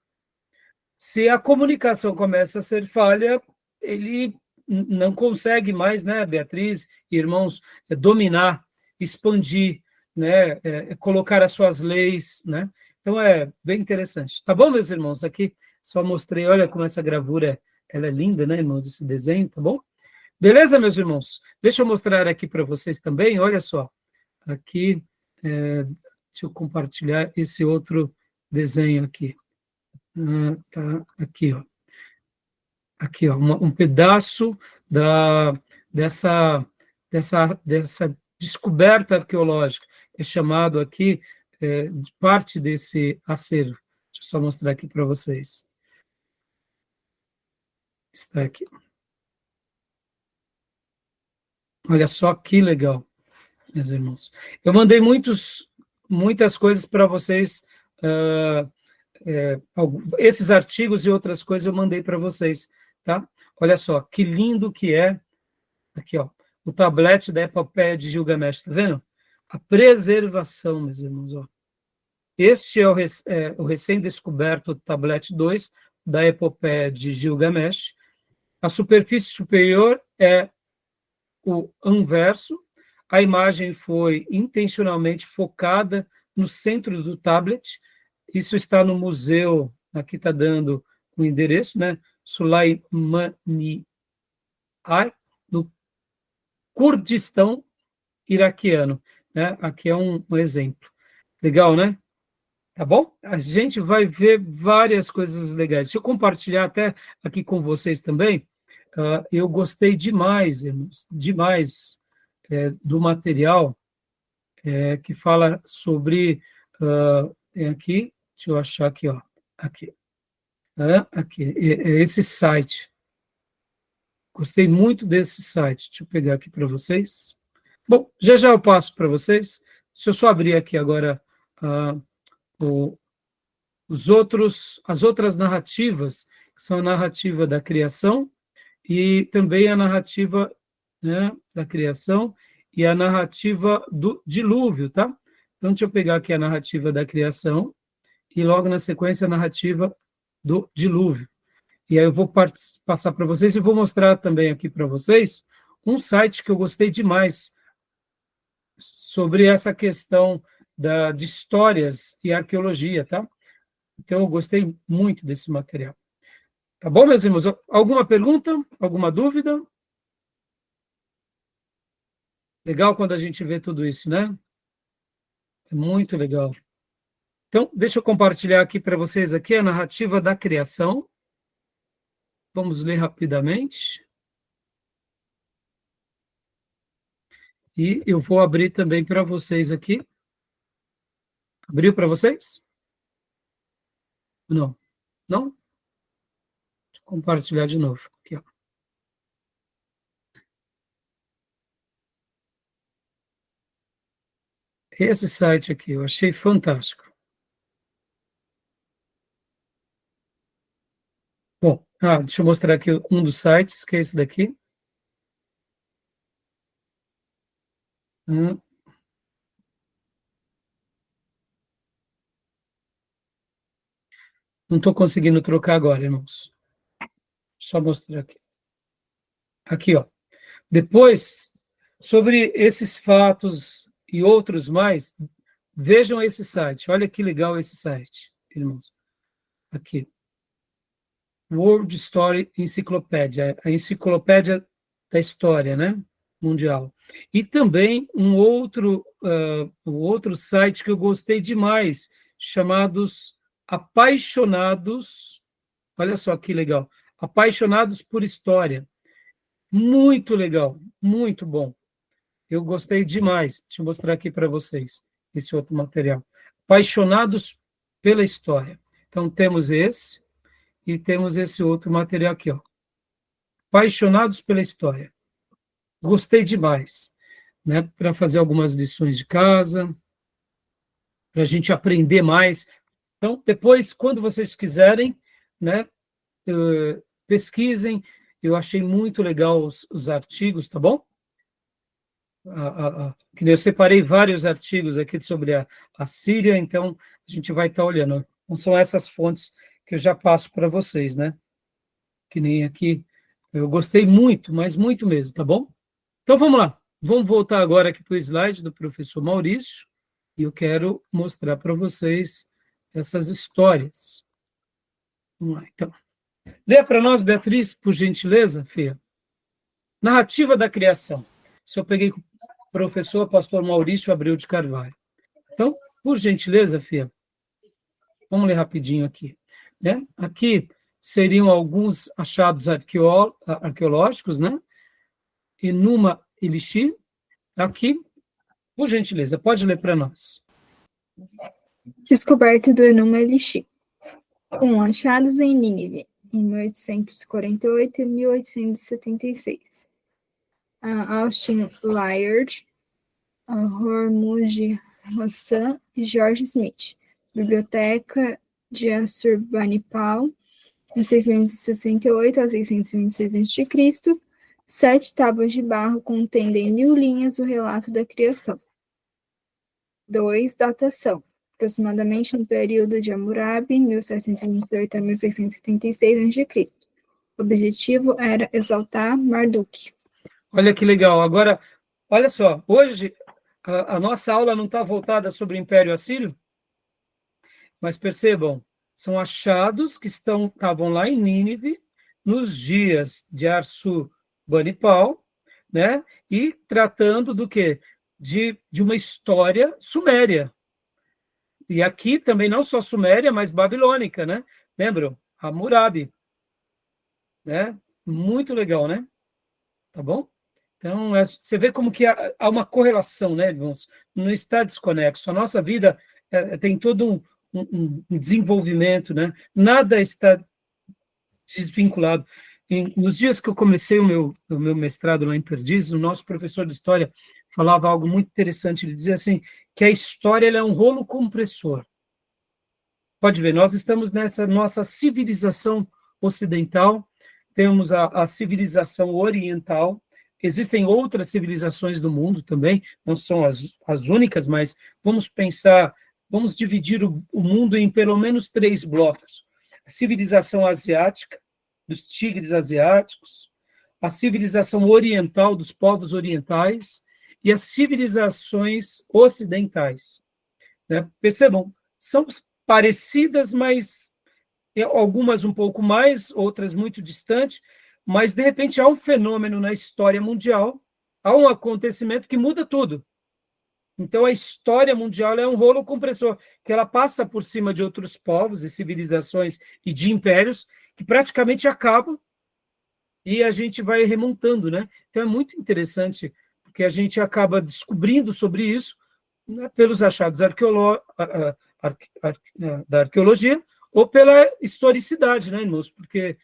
Se a comunicação começa a ser falha, ele não consegue mais, né, Beatriz e irmãos, dominar, expandir, né, colocar as suas leis, né? Então é bem interessante. Tá bom, meus irmãos? Aqui só mostrei, olha como essa gravura, ela é linda, né, irmãos, esse desenho, tá bom? Beleza, meus irmãos? Deixa eu mostrar aqui para vocês também, olha só. Aqui, deixa eu compartilhar esse outro desenho aqui. Tá aqui, ó. Aqui, ó, um pedaço dessa descoberta arqueológica, é chamado aqui de parte desse acervo. Deixa eu só mostrar aqui para vocês. Está aqui. Olha só que legal, meus irmãos. Eu mandei muitas coisas para vocês, esses artigos e outras coisas eu mandei para vocês, tá? Olha só, que lindo que é, aqui, ó, o tablete da epopeia de Gilgamesh, tá vendo? A preservação, meus irmãos, ó. Este é o recém-descoberto tablete 2 da epopeia de Gilgamesh. A superfície superior é o anverso, a imagem foi intencionalmente focada no centro do tablet. Isso está no museu, aqui está dando o endereço, né? Sulaimani, no Kurdistão iraquiano, né? Aqui é um exemplo. Legal, né? Tá bom? A gente vai ver várias coisas legais. Deixa eu compartilhar até aqui com vocês também. Eu gostei demais, irmãos, demais do material que fala sobre... tem aqui, deixa eu achar aqui, ó. Aqui. Aqui, esse site. Gostei muito desse site. Deixa eu pegar aqui para vocês. Bom, já eu passo para vocês. Deixa eu só abrir aqui agora as outras narrativas, que são a narrativa da criação e também a narrativa, né, da criação e a narrativa do dilúvio, tá? Então, deixa eu pegar aqui a narrativa da criação e logo na sequência a narrativa do dilúvio. E aí eu vou passar para vocês e vou mostrar também aqui para vocês um site que eu gostei demais sobre essa questão de histórias e arqueologia, tá? Então, eu gostei muito desse material. Tá bom, meus irmãos? Alguma pergunta? Alguma dúvida? Legal quando a gente vê tudo isso, né? É muito legal. Então, deixa eu compartilhar aqui para vocês aqui a narrativa da criação. Vamos ler rapidamente. E eu vou abrir também para vocês aqui. Abriu para vocês? Não. Não? Deixa eu compartilhar de novo. Aqui, ó. Esse site aqui, eu achei fantástico. Bom, deixa eu mostrar aqui um dos sites, que é esse daqui. Não estou conseguindo trocar agora, irmãos. Só mostrar aqui. Aqui, ó. Depois, sobre esses fatos e outros mais, vejam esse site. Olha que legal esse site, irmãos. Aqui. World Story Encyclopedia, a enciclopédia da história, né? Mundial. E também um outro site que eu gostei demais, chamados Apaixonados, olha só que legal, Apaixonados por História. Muito legal, muito bom. Eu gostei demais. Deixa eu mostrar aqui para vocês esse outro material. Apaixonados pela História. Então, temos esse e temos esse outro material aqui, ó. Apaixonados pela História. Gostei demais, né? Para fazer algumas lições de casa, para a gente aprender mais. Então, depois, quando vocês quiserem, né, pesquisem. Eu achei muito legal os artigos, tá bom? Eu separei vários artigos aqui sobre a Síria, então a gente vai estar olhando. Então, são essas fontes que eu já passo para vocês, né? Que nem aqui. Eu gostei muito, mas muito mesmo, tá bom? Então, vamos lá. Vamos voltar agora aqui para o slide do professor Maurício, e eu quero mostrar para vocês essas histórias. Vamos lá, então. Lê para nós, Beatriz, por gentileza, Fia. Narrativa da criação. Isso eu peguei com o professor pastor Maurício Abreu de Carvalho. Então, por gentileza, Fia, vamos ler rapidinho aqui. Né? Aqui seriam alguns achados arqueológicos, né? Enuma Elishi. Aqui, por gentileza, pode ler para nós. Descoberta do Enuma Elishi. Achados em Nínive, em 1848 e 1876. Austin Layard, Hormuzd Hassan e George Smith. Biblioteca de Assurbanipal, em 668 a 626 a.C., 7 tábuas de barro contendo em 1000 linhas o relato da criação. 2. Datação. Aproximadamente no período de Hammurabi, 1728 a 1676 a.C. O objetivo era exaltar Marduk. Olha que legal. Agora, olha só, hoje a nossa aula não está voltada sobre o Império Assírio, mas percebam, são achados que estavam lá em Nínive, nos dias de Assurbanipal, né? E tratando do quê? De uma história suméria. E aqui também não só suméria, mas babilônica, né? Lembram? Hammurabi. Né? Muito legal, né? Tá bom? Então, você vê como que há uma correlação, né, irmãos? Não está desconexo. A nossa vida tem todo um desenvolvimento, né? Nada está desvinculado. Nos dias que eu comecei o meu mestrado lá em Perdizes, o nosso professor de história falava algo muito interessante. Ele dizia assim, que a história ela é um rolo compressor. Pode ver, nós estamos nessa nossa civilização ocidental, temos a civilização oriental, existem outras civilizações do mundo também, não são as únicas, mas vamos pensar, vamos dividir o mundo em pelo menos 3 blocos. A civilização asiática, dos tigres asiáticos, a civilização oriental dos povos orientais e as civilizações ocidentais. Né? Percebam, são parecidas, mas algumas um pouco mais, outras muito distantes, mas, de repente, há um fenômeno na história mundial, há um acontecimento que muda tudo. Então, a história mundial é um rolo compressor, que ela passa por cima de outros povos e civilizações e de impérios que praticamente acabam e a gente vai remontando, né? Então, é muito interessante, porque a gente acaba descobrindo sobre isso, né, pelos achados da arqueologia ou pela historicidade, né, irmãos? Porque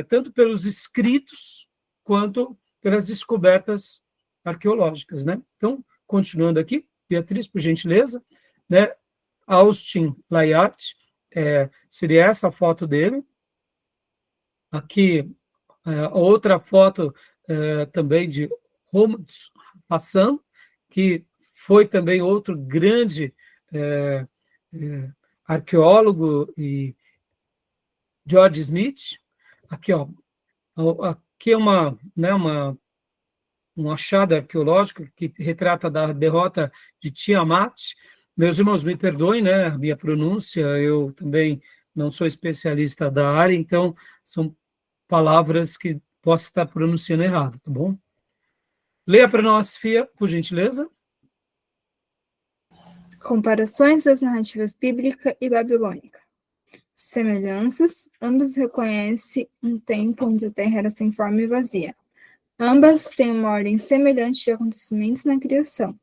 tanto pelos escritos quanto pelas descobertas arqueológicas, né? Então, continuando aqui, Beatriz, por gentileza, né? Austin Layard, seria essa a foto dele. Aqui, outra foto também de Romuald Hassan, que foi também outro grande arqueólogo, e George Smith. Aqui, ó, aqui é um achado arqueológico que retrata da derrota de Tiamat. Meus irmãos, me perdoem, né, a minha pronúncia, eu também não sou especialista da área, então são palavras que posso estar pronunciando errado, tá bom? Leia para nós, Fia, por gentileza. Comparações das narrativas bíblica e babilônica. Semelhanças, ambas reconhecem um tempo onde a terra era sem forma e vazia. Ambas têm uma ordem semelhante de acontecimentos na criação,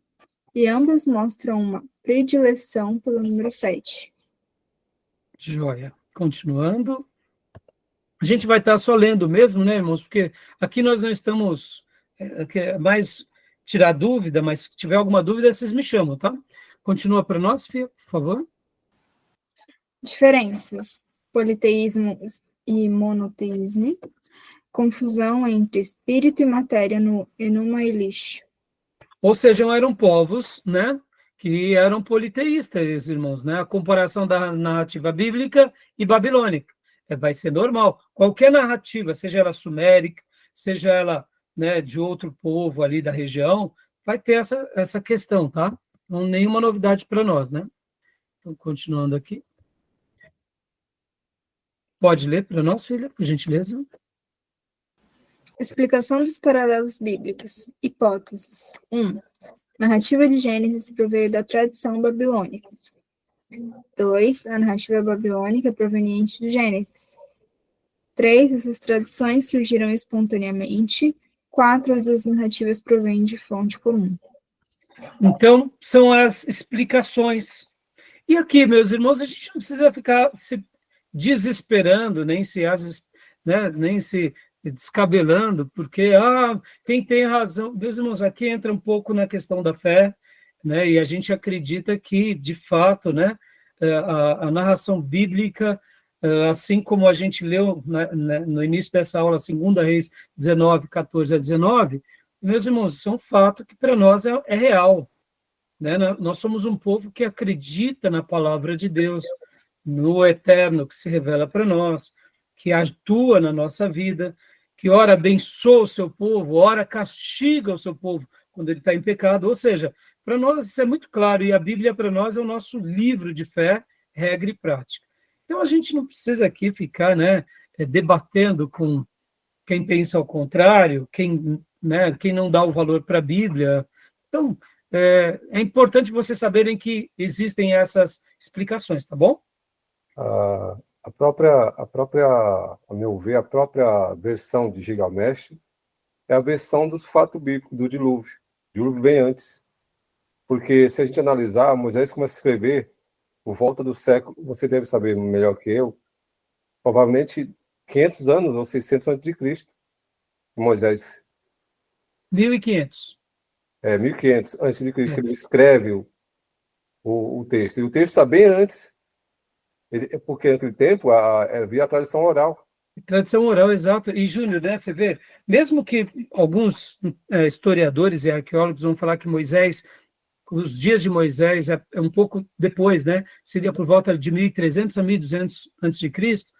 e ambas mostram uma predileção pelo número 7. Joia. Continuando. A gente vai estar só lendo mesmo, né, irmãos? Porque aqui nós não estamos mais tirar dúvida, mas se tiver alguma dúvida, vocês me chamam, tá? Continua para nós, Fia, por favor. Diferenças: politeísmo e monoteísmo, confusão entre espírito e matéria no Enuma Elish. Ou seja, eram povos, né, que eram politeístas, irmãos, né? A comparação da narrativa bíblica e babilônica vai ser normal. Qualquer narrativa, seja ela sumérica, seja ela, né, de outro povo ali da região, vai ter essa questão, tá? Não, nenhuma novidade para nós, né? Então, continuando aqui. Pode ler para nós, filha, por gentileza? Explicação dos paralelos bíblicos. Hipóteses. 1. Narrativa de Gênesis proveio da tradição babilônica. 2. A narrativa babilônica proveniente de Gênesis. 3. Essas tradições surgiram espontaneamente. 4. As duas narrativas provêm de fonte comum. Então, são as explicações. E aqui, meus irmãos, a gente não precisa ficar se desesperando, nem se descabelando, porque quem tem razão. Meus irmãos, aqui entra um pouco na questão da fé, né? E a gente acredita que, de fato, né, a narração bíblica, assim como a gente leu no início dessa aula, 2 Reis 19, 14 a 19, meus irmãos, isso é um fato que para nós é real. Né? Nós somos um povo que acredita na palavra de Deus, no eterno que se revela para nós, que atua na nossa vida, que ora abençoa o seu povo, ora castiga o seu povo quando ele está em pecado. Ou seja, para nós isso é muito claro, e a Bíblia para nós é o nosso livro de fé, regra e prática. Então a gente não precisa aqui ficar, né, debatendo com quem pensa ao contrário, quem não dá o valor para a Bíblia. Então, é importante vocês saberem que existem essas explicações, tá bom? A meu ver, a própria versão de Gilgamesh é a versão dos fatos bíblicos, do dilúvio. O dilúvio vem antes. Porque se a gente analisar, Moisés começa a escrever por volta do século, você deve saber melhor que eu, provavelmente 500 anos ou 600 antes de Cristo. Moisés. 1500. 1500 antes de Cristo, ele escreve o texto. E o texto está bem antes, porque naquele tempo havia a tradição oral. Tradição oral, exato. E, Júnior, né, você vê, mesmo que alguns historiadores e arqueólogos vão falar que Moisés, os dias de Moisés é um pouco depois, né? Seria por volta de 1300 a 1200 antes de Cristo.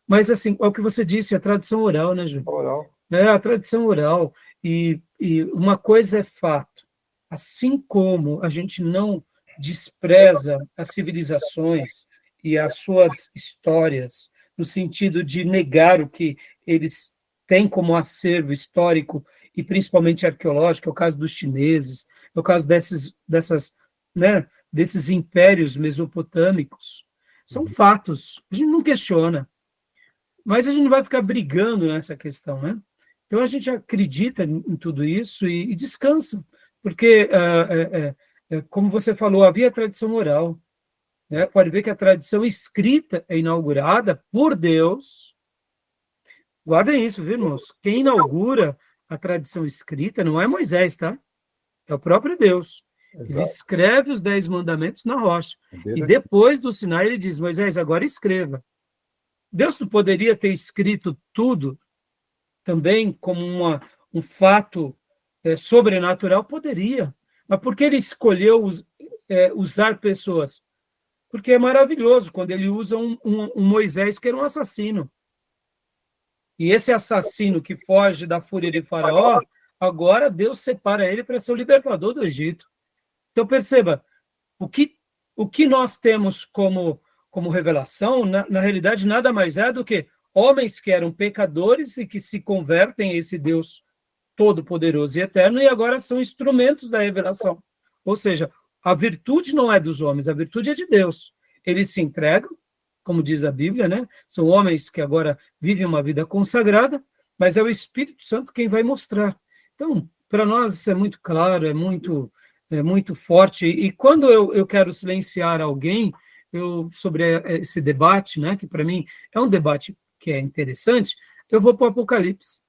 Mas, assim, é o que você disse, a tradição oral, né, Júlio? Oral. A tradição oral. E uma coisa é fato, assim como a gente não despreza as civilizações e as suas histórias, no sentido de negar o que eles têm como acervo histórico e principalmente arqueológico, é o caso dos chineses, é o caso dessas, né, desses impérios mesopotâmicos. São fatos, a gente não questiona, mas a gente não vai ficar brigando nessa questão, né? Então a gente acredita em tudo isso e descansa, porque, como você falou, havia tradição oral, né? Pode ver que a tradição escrita é inaugurada por Deus. Guardem isso, viu, irmãos? Quem inaugura a tradição escrita não é Moisés, tá? É o próprio Deus. Exato. Ele escreve os 10 mandamentos na rocha. Dele. E depois do Sinai ele diz, Moisés, agora escreva. Deus não poderia ter escrito tudo também como um fato sobrenatural? Poderia. Mas por que ele escolheu usar pessoas? Porque é maravilhoso quando ele usa um Moisés que era um assassino. E esse assassino que foge da fúria de Faraó, agora Deus separa ele para ser o libertador do Egito. Então, perceba, o que nós temos como revelação, na realidade, nada mais é do que homens que eram pecadores e que se convertem a esse Deus todo-poderoso e eterno, e agora são instrumentos da revelação. Ou seja, a virtude não é dos homens, a virtude é de Deus. Eles se entregam, como diz a Bíblia, né? São homens que agora vivem uma vida consagrada, mas é o Espírito Santo quem vai mostrar. Então, para nós isso é muito claro, é muito forte. E quando eu quero silenciar alguém sobre esse debate, né, que para mim é um debate que é interessante, eu vou para o Apocalipse.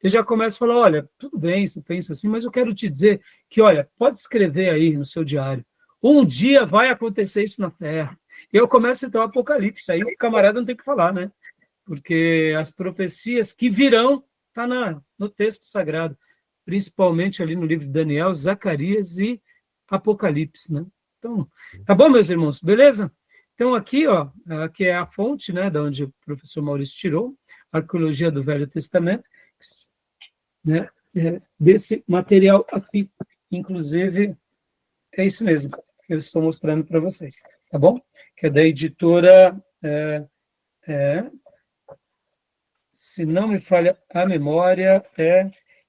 Eu já começo a falar, olha, tudo bem, você pensa assim, mas eu quero te dizer que, olha, pode escrever aí no seu diário, um dia vai acontecer isso na Terra. Eu começo a citar o Apocalipse, aí o camarada não tem o que falar, né? Porque as profecias que virão está no texto sagrado, principalmente ali no livro de Daniel, Zacarias e Apocalipse, né? Então, tá bom, meus irmãos, beleza? Então, aqui, ó, aqui é a fonte, né, da onde o professor Maurício tirou, Arqueologia do Velho Testamento, né, desse material aqui, inclusive, é isso mesmo que eu estou mostrando para vocês, tá bom? Que é da editora, se não me falha a memória,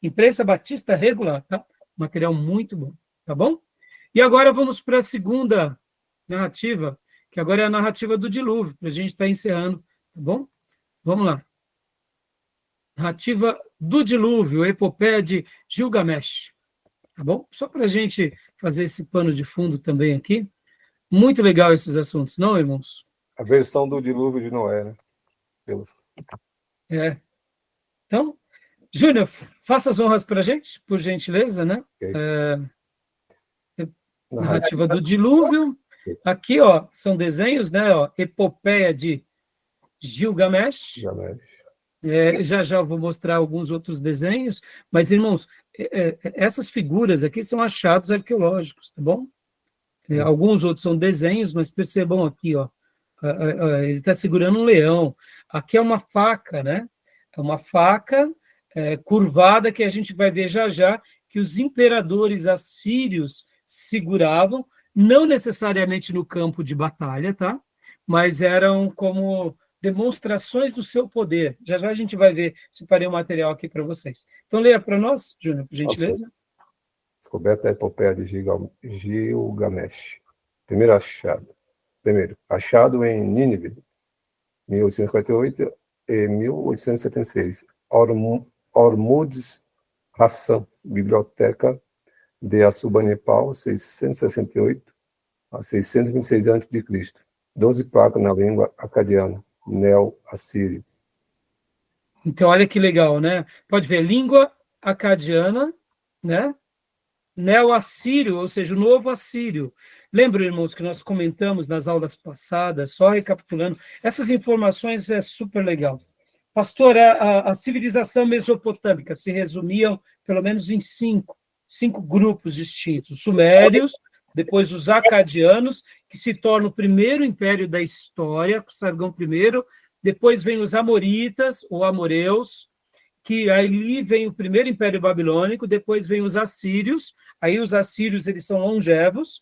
Imprensa Batista Regular, tá? Material muito bom, tá bom? E agora vamos para a segunda narrativa, que agora é a narrativa do dilúvio, para a gente estar encerrando, tá bom? Vamos lá. Narrativa do dilúvio, epopeia de Gilgamesh, tá bom? Só para a gente fazer esse pano de fundo também aqui. Muito legal esses assuntos, não, irmãos? A versão do dilúvio de Noé, né? Então, Júnior, faça as honras para a gente, por gentileza, né? Okay. Narrativa do dilúvio. Aqui, ó, são desenhos, né? Ó, epopeia de Gilgamesh. Já vou mostrar alguns outros desenhos, mas, irmãos, essas figuras aqui são achados arqueológicos, tá bom? Alguns outros são desenhos, mas percebam aqui, ó, ele está segurando um leão. Aqui é uma faca, né? É uma faca curvada que a gente vai ver já, que os imperadores assírios seguravam, não necessariamente no campo de batalha, tá? Mas eram como demonstrações do seu poder. Já a gente vai ver, separei um material aqui para vocês. Então, leia para nós, Júnior, por gentileza. Okay. Descoberta a epopeia de Gilgamesh. Primeiro, achado em Nínive, 1848 e 1876. Ormuzd Hassan, Biblioteca de Assurbanipal, 668 a 626 a.C. 12 placas na língua acadiana, neo-assírio. Então, olha que legal, né? Pode ver, língua acadiana, né? Neo-assírio, ou seja, o novo assírio. Lembra, irmãos, que nós comentamos nas aulas passadas, só recapitulando, essas informações é super legal. Pastor, a civilização mesopotâmica se resumiam, pelo menos, em cinco grupos distintos. Os sumérios, depois os acadianos, que se tornam o primeiro império da história, Sargão I, depois vem os amoritas, ou amoreus, que ali vem o primeiro Império Babilônico, depois vem os assírios, aí os assírios eles são longevos,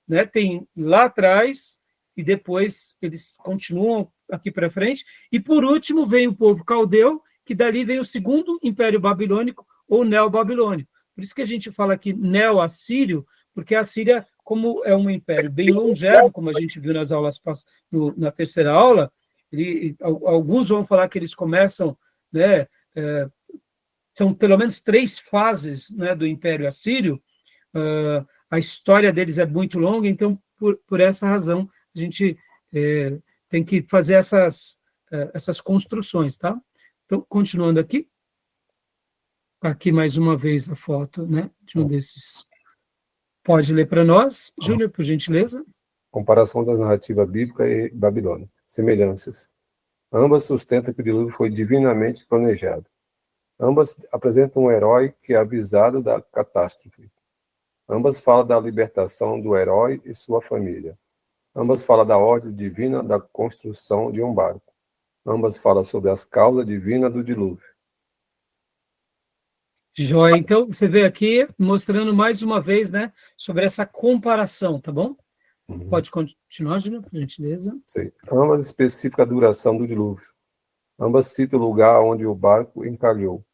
né? Tem lá atrás, e depois eles continuam aqui para frente, e por último vem o povo caldeu, que dali vem o segundo Império Babilônico, ou Neo-Babilônico. Por isso que a gente fala aqui Neo-Assírio, porque a Síria, como é um império bem longevo, como a gente viu nas aulas na terceira aula, alguns vão falar que eles começam, né, são pelo menos 3 fases, né, do Império Assírio. A história deles é muito longa, então, por essa razão, a gente tem que fazer essas construções, tá? Então, continuando aqui. Aqui, mais uma vez, a foto, né, de um desses. Pode ler para nós, Júnior, por gentileza? Comparação da narrativa bíblica e babilônica. Semelhanças. Ambas sustentam que o dilúvio foi divinamente planejado. Ambas apresentam um herói que é avisado da catástrofe. Ambas falam da libertação do herói e sua família. Ambas falam da ordem divina da construção de um barco. Ambas falam sobre as causas divinas do dilúvio. Joia. Então, você vê aqui, mostrando mais uma vez, né, sobre essa comparação, tá bom? Uhum. Pode continuar, Júnior, por gentileza. Sim. Ambas especificam a duração do dilúvio. Ambas citam o lugar onde o barco encalhou.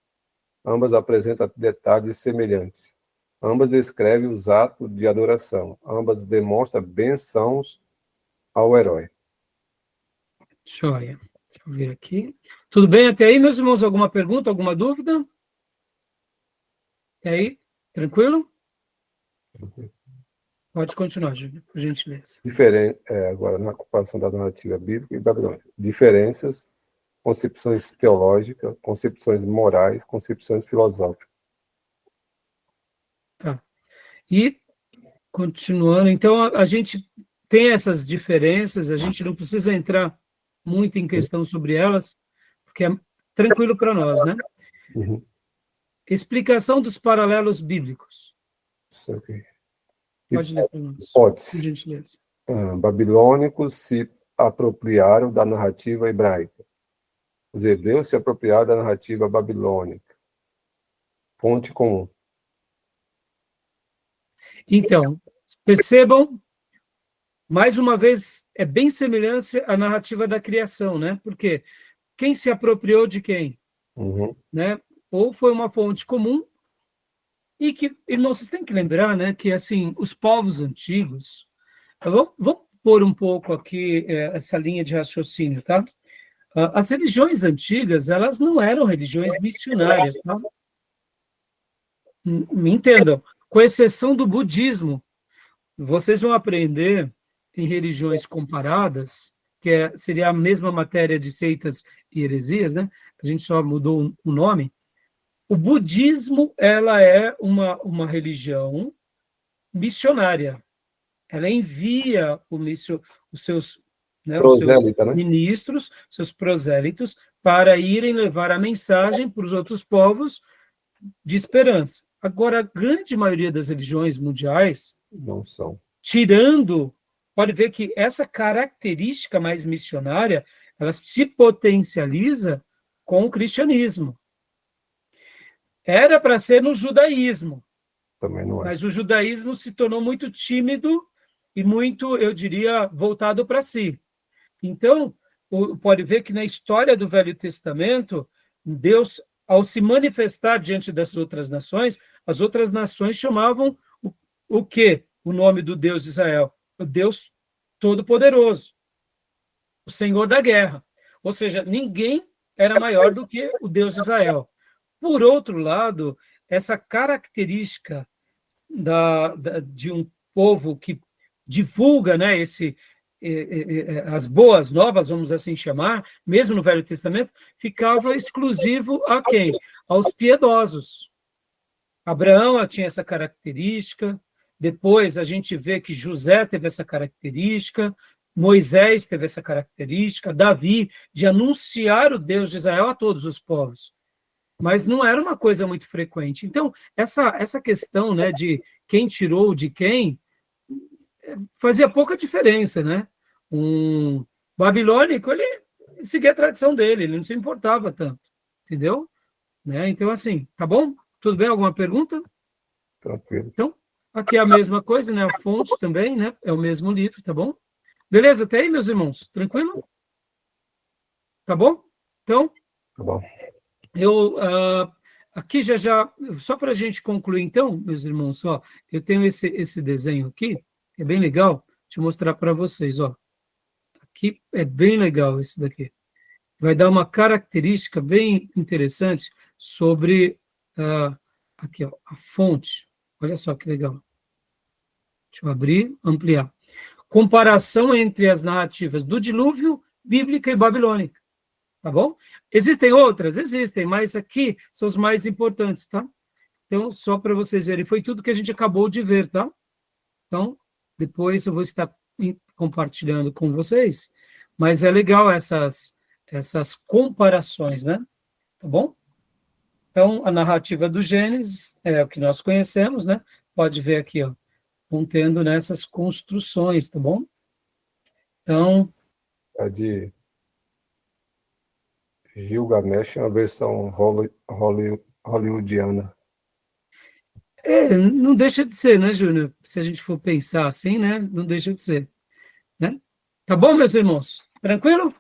Ambas apresentam detalhes semelhantes. Ambas descrevem os atos de adoração. Ambas demonstram bênçãos ao herói. Joia. Deixa eu ver aqui. Tudo bem até aí, meus irmãos? Alguma pergunta, alguma dúvida? E aí? Tranquilo? Pode continuar, Júlio, por gentileza. Agora, na comparação da narrativa bíblica e babilônica. Diferenças, concepções teológicas, concepções morais, concepções filosóficas. Tá. E, continuando, então, a gente tem essas diferenças, a gente não precisa entrar muito em questão sobre elas, porque é tranquilo para nós, né? Uhum. Explicação dos paralelos bíblicos. Isso aqui. Pode ler para nós, Pode. por gentileza. Babilônicos se apropriaram da narrativa hebraica. Os hebreus se apropriaram da narrativa babilônica. Fonte comum. Então, percebam, mais uma vez, é bem semelhante à narrativa da criação, né? Porque quem se apropriou de quem? Uhum. Né? Ou foi uma fonte comum, e que, irmãos, vocês têm que lembrar, né, que, assim, os povos antigos, vamos pôr um pouco aqui essa linha de raciocínio, tá? As religiões antigas, elas não eram religiões missionárias, tá? Me entendam, com exceção do budismo, vocês vão aprender em religiões comparadas, que seria a mesma matéria de seitas e heresias, né? A gente só mudou o nome. O budismo, ela é uma religião missionária. Ela envia os seus, né, Prosélita, né? ministros, seus prosélitos, para irem levar a mensagem para os outros povos de esperança. Agora, a grande maioria das religiões mundiais, Não são. tirando, pode ver que essa característica mais missionária, ela se potencializa com o cristianismo. Era para ser no judaísmo, Também não é. mas o judaísmo se tornou muito tímido e muito, eu diria, voltado para si. Então, pode ver que na história do Velho Testamento, Deus, ao se manifestar diante das outras nações, as outras nações chamavam o quê? O nome do Deus de Israel? O Deus Todo-Poderoso, o Senhor da Guerra. Ou seja, ninguém era maior do que o Deus de Israel. Por outro lado, essa característica de um povo que divulga, né, as boas novas, vamos assim chamar, mesmo no Velho Testamento, ficava exclusivo a quem? Aos piedosos. Abraão tinha essa característica, depois a gente vê que José teve essa característica, Moisés teve essa característica, Davi, de anunciar o Deus de Israel a todos os povos. Mas não era uma coisa muito frequente. Então, essa questão, né, de quem tirou de quem, fazia pouca diferença, né? Um babilônico, ele seguir a tradição dele, ele não se importava tanto, entendeu? Né? Então, assim, tá bom? Tudo bem? Alguma pergunta? Tranquilo. Então, aqui é a mesma coisa, né? A fonte também, né? É o mesmo livro, tá bom? Beleza? Até aí, meus irmãos? Tranquilo? Tá bom? Então, Tá bom. eu aqui já, só para a gente concluir, então, meus irmãos, ó, eu tenho esse desenho aqui, que é bem legal, deixa eu mostrar para vocês, ó. Aqui é bem legal esse daqui. Vai dar uma característica bem interessante sobre aqui, ó, a fonte. Olha só que legal. Deixa eu abrir, ampliar. Comparação entre as narrativas do dilúvio, bíblica e babilônica. Tá bom? Existem outras? Existem, mas aqui são os mais importantes, tá? Então, só para vocês verem, foi tudo que a gente acabou de ver, tá? Então, depois eu vou estar compartilhando com vocês, mas é legal essas comparações, né? Tá bom? Então, a narrativa do Gênesis é o que nós conhecemos, né? Pode ver aqui, ó, contendo nessas construções, tá bom? Então, A de Gilgamesh é uma versão hollywoodiana. não deixa de ser, né, Júnior? Se a gente for pensar assim, né? Não deixa de ser, né? Tá bom, meus irmãos? Tranquilo?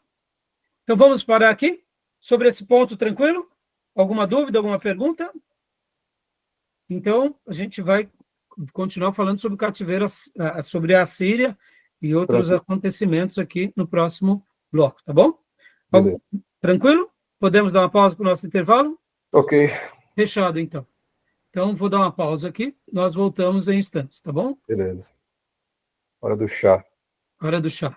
Então, vamos parar aqui sobre esse ponto, tranquilo? Alguma dúvida, alguma pergunta? Então, a gente vai continuar falando sobre o cativeiro, sobre a Síria e outros acontecimentos aqui no próximo bloco, tá bom? Beleza. Tranquilo? Podemos dar uma pausa para o nosso intervalo? Ok. Fechado, então. Então, vou dar uma pausa aqui, nós voltamos em instantes, tá bom? Beleza. Hora do chá. Hora do chá.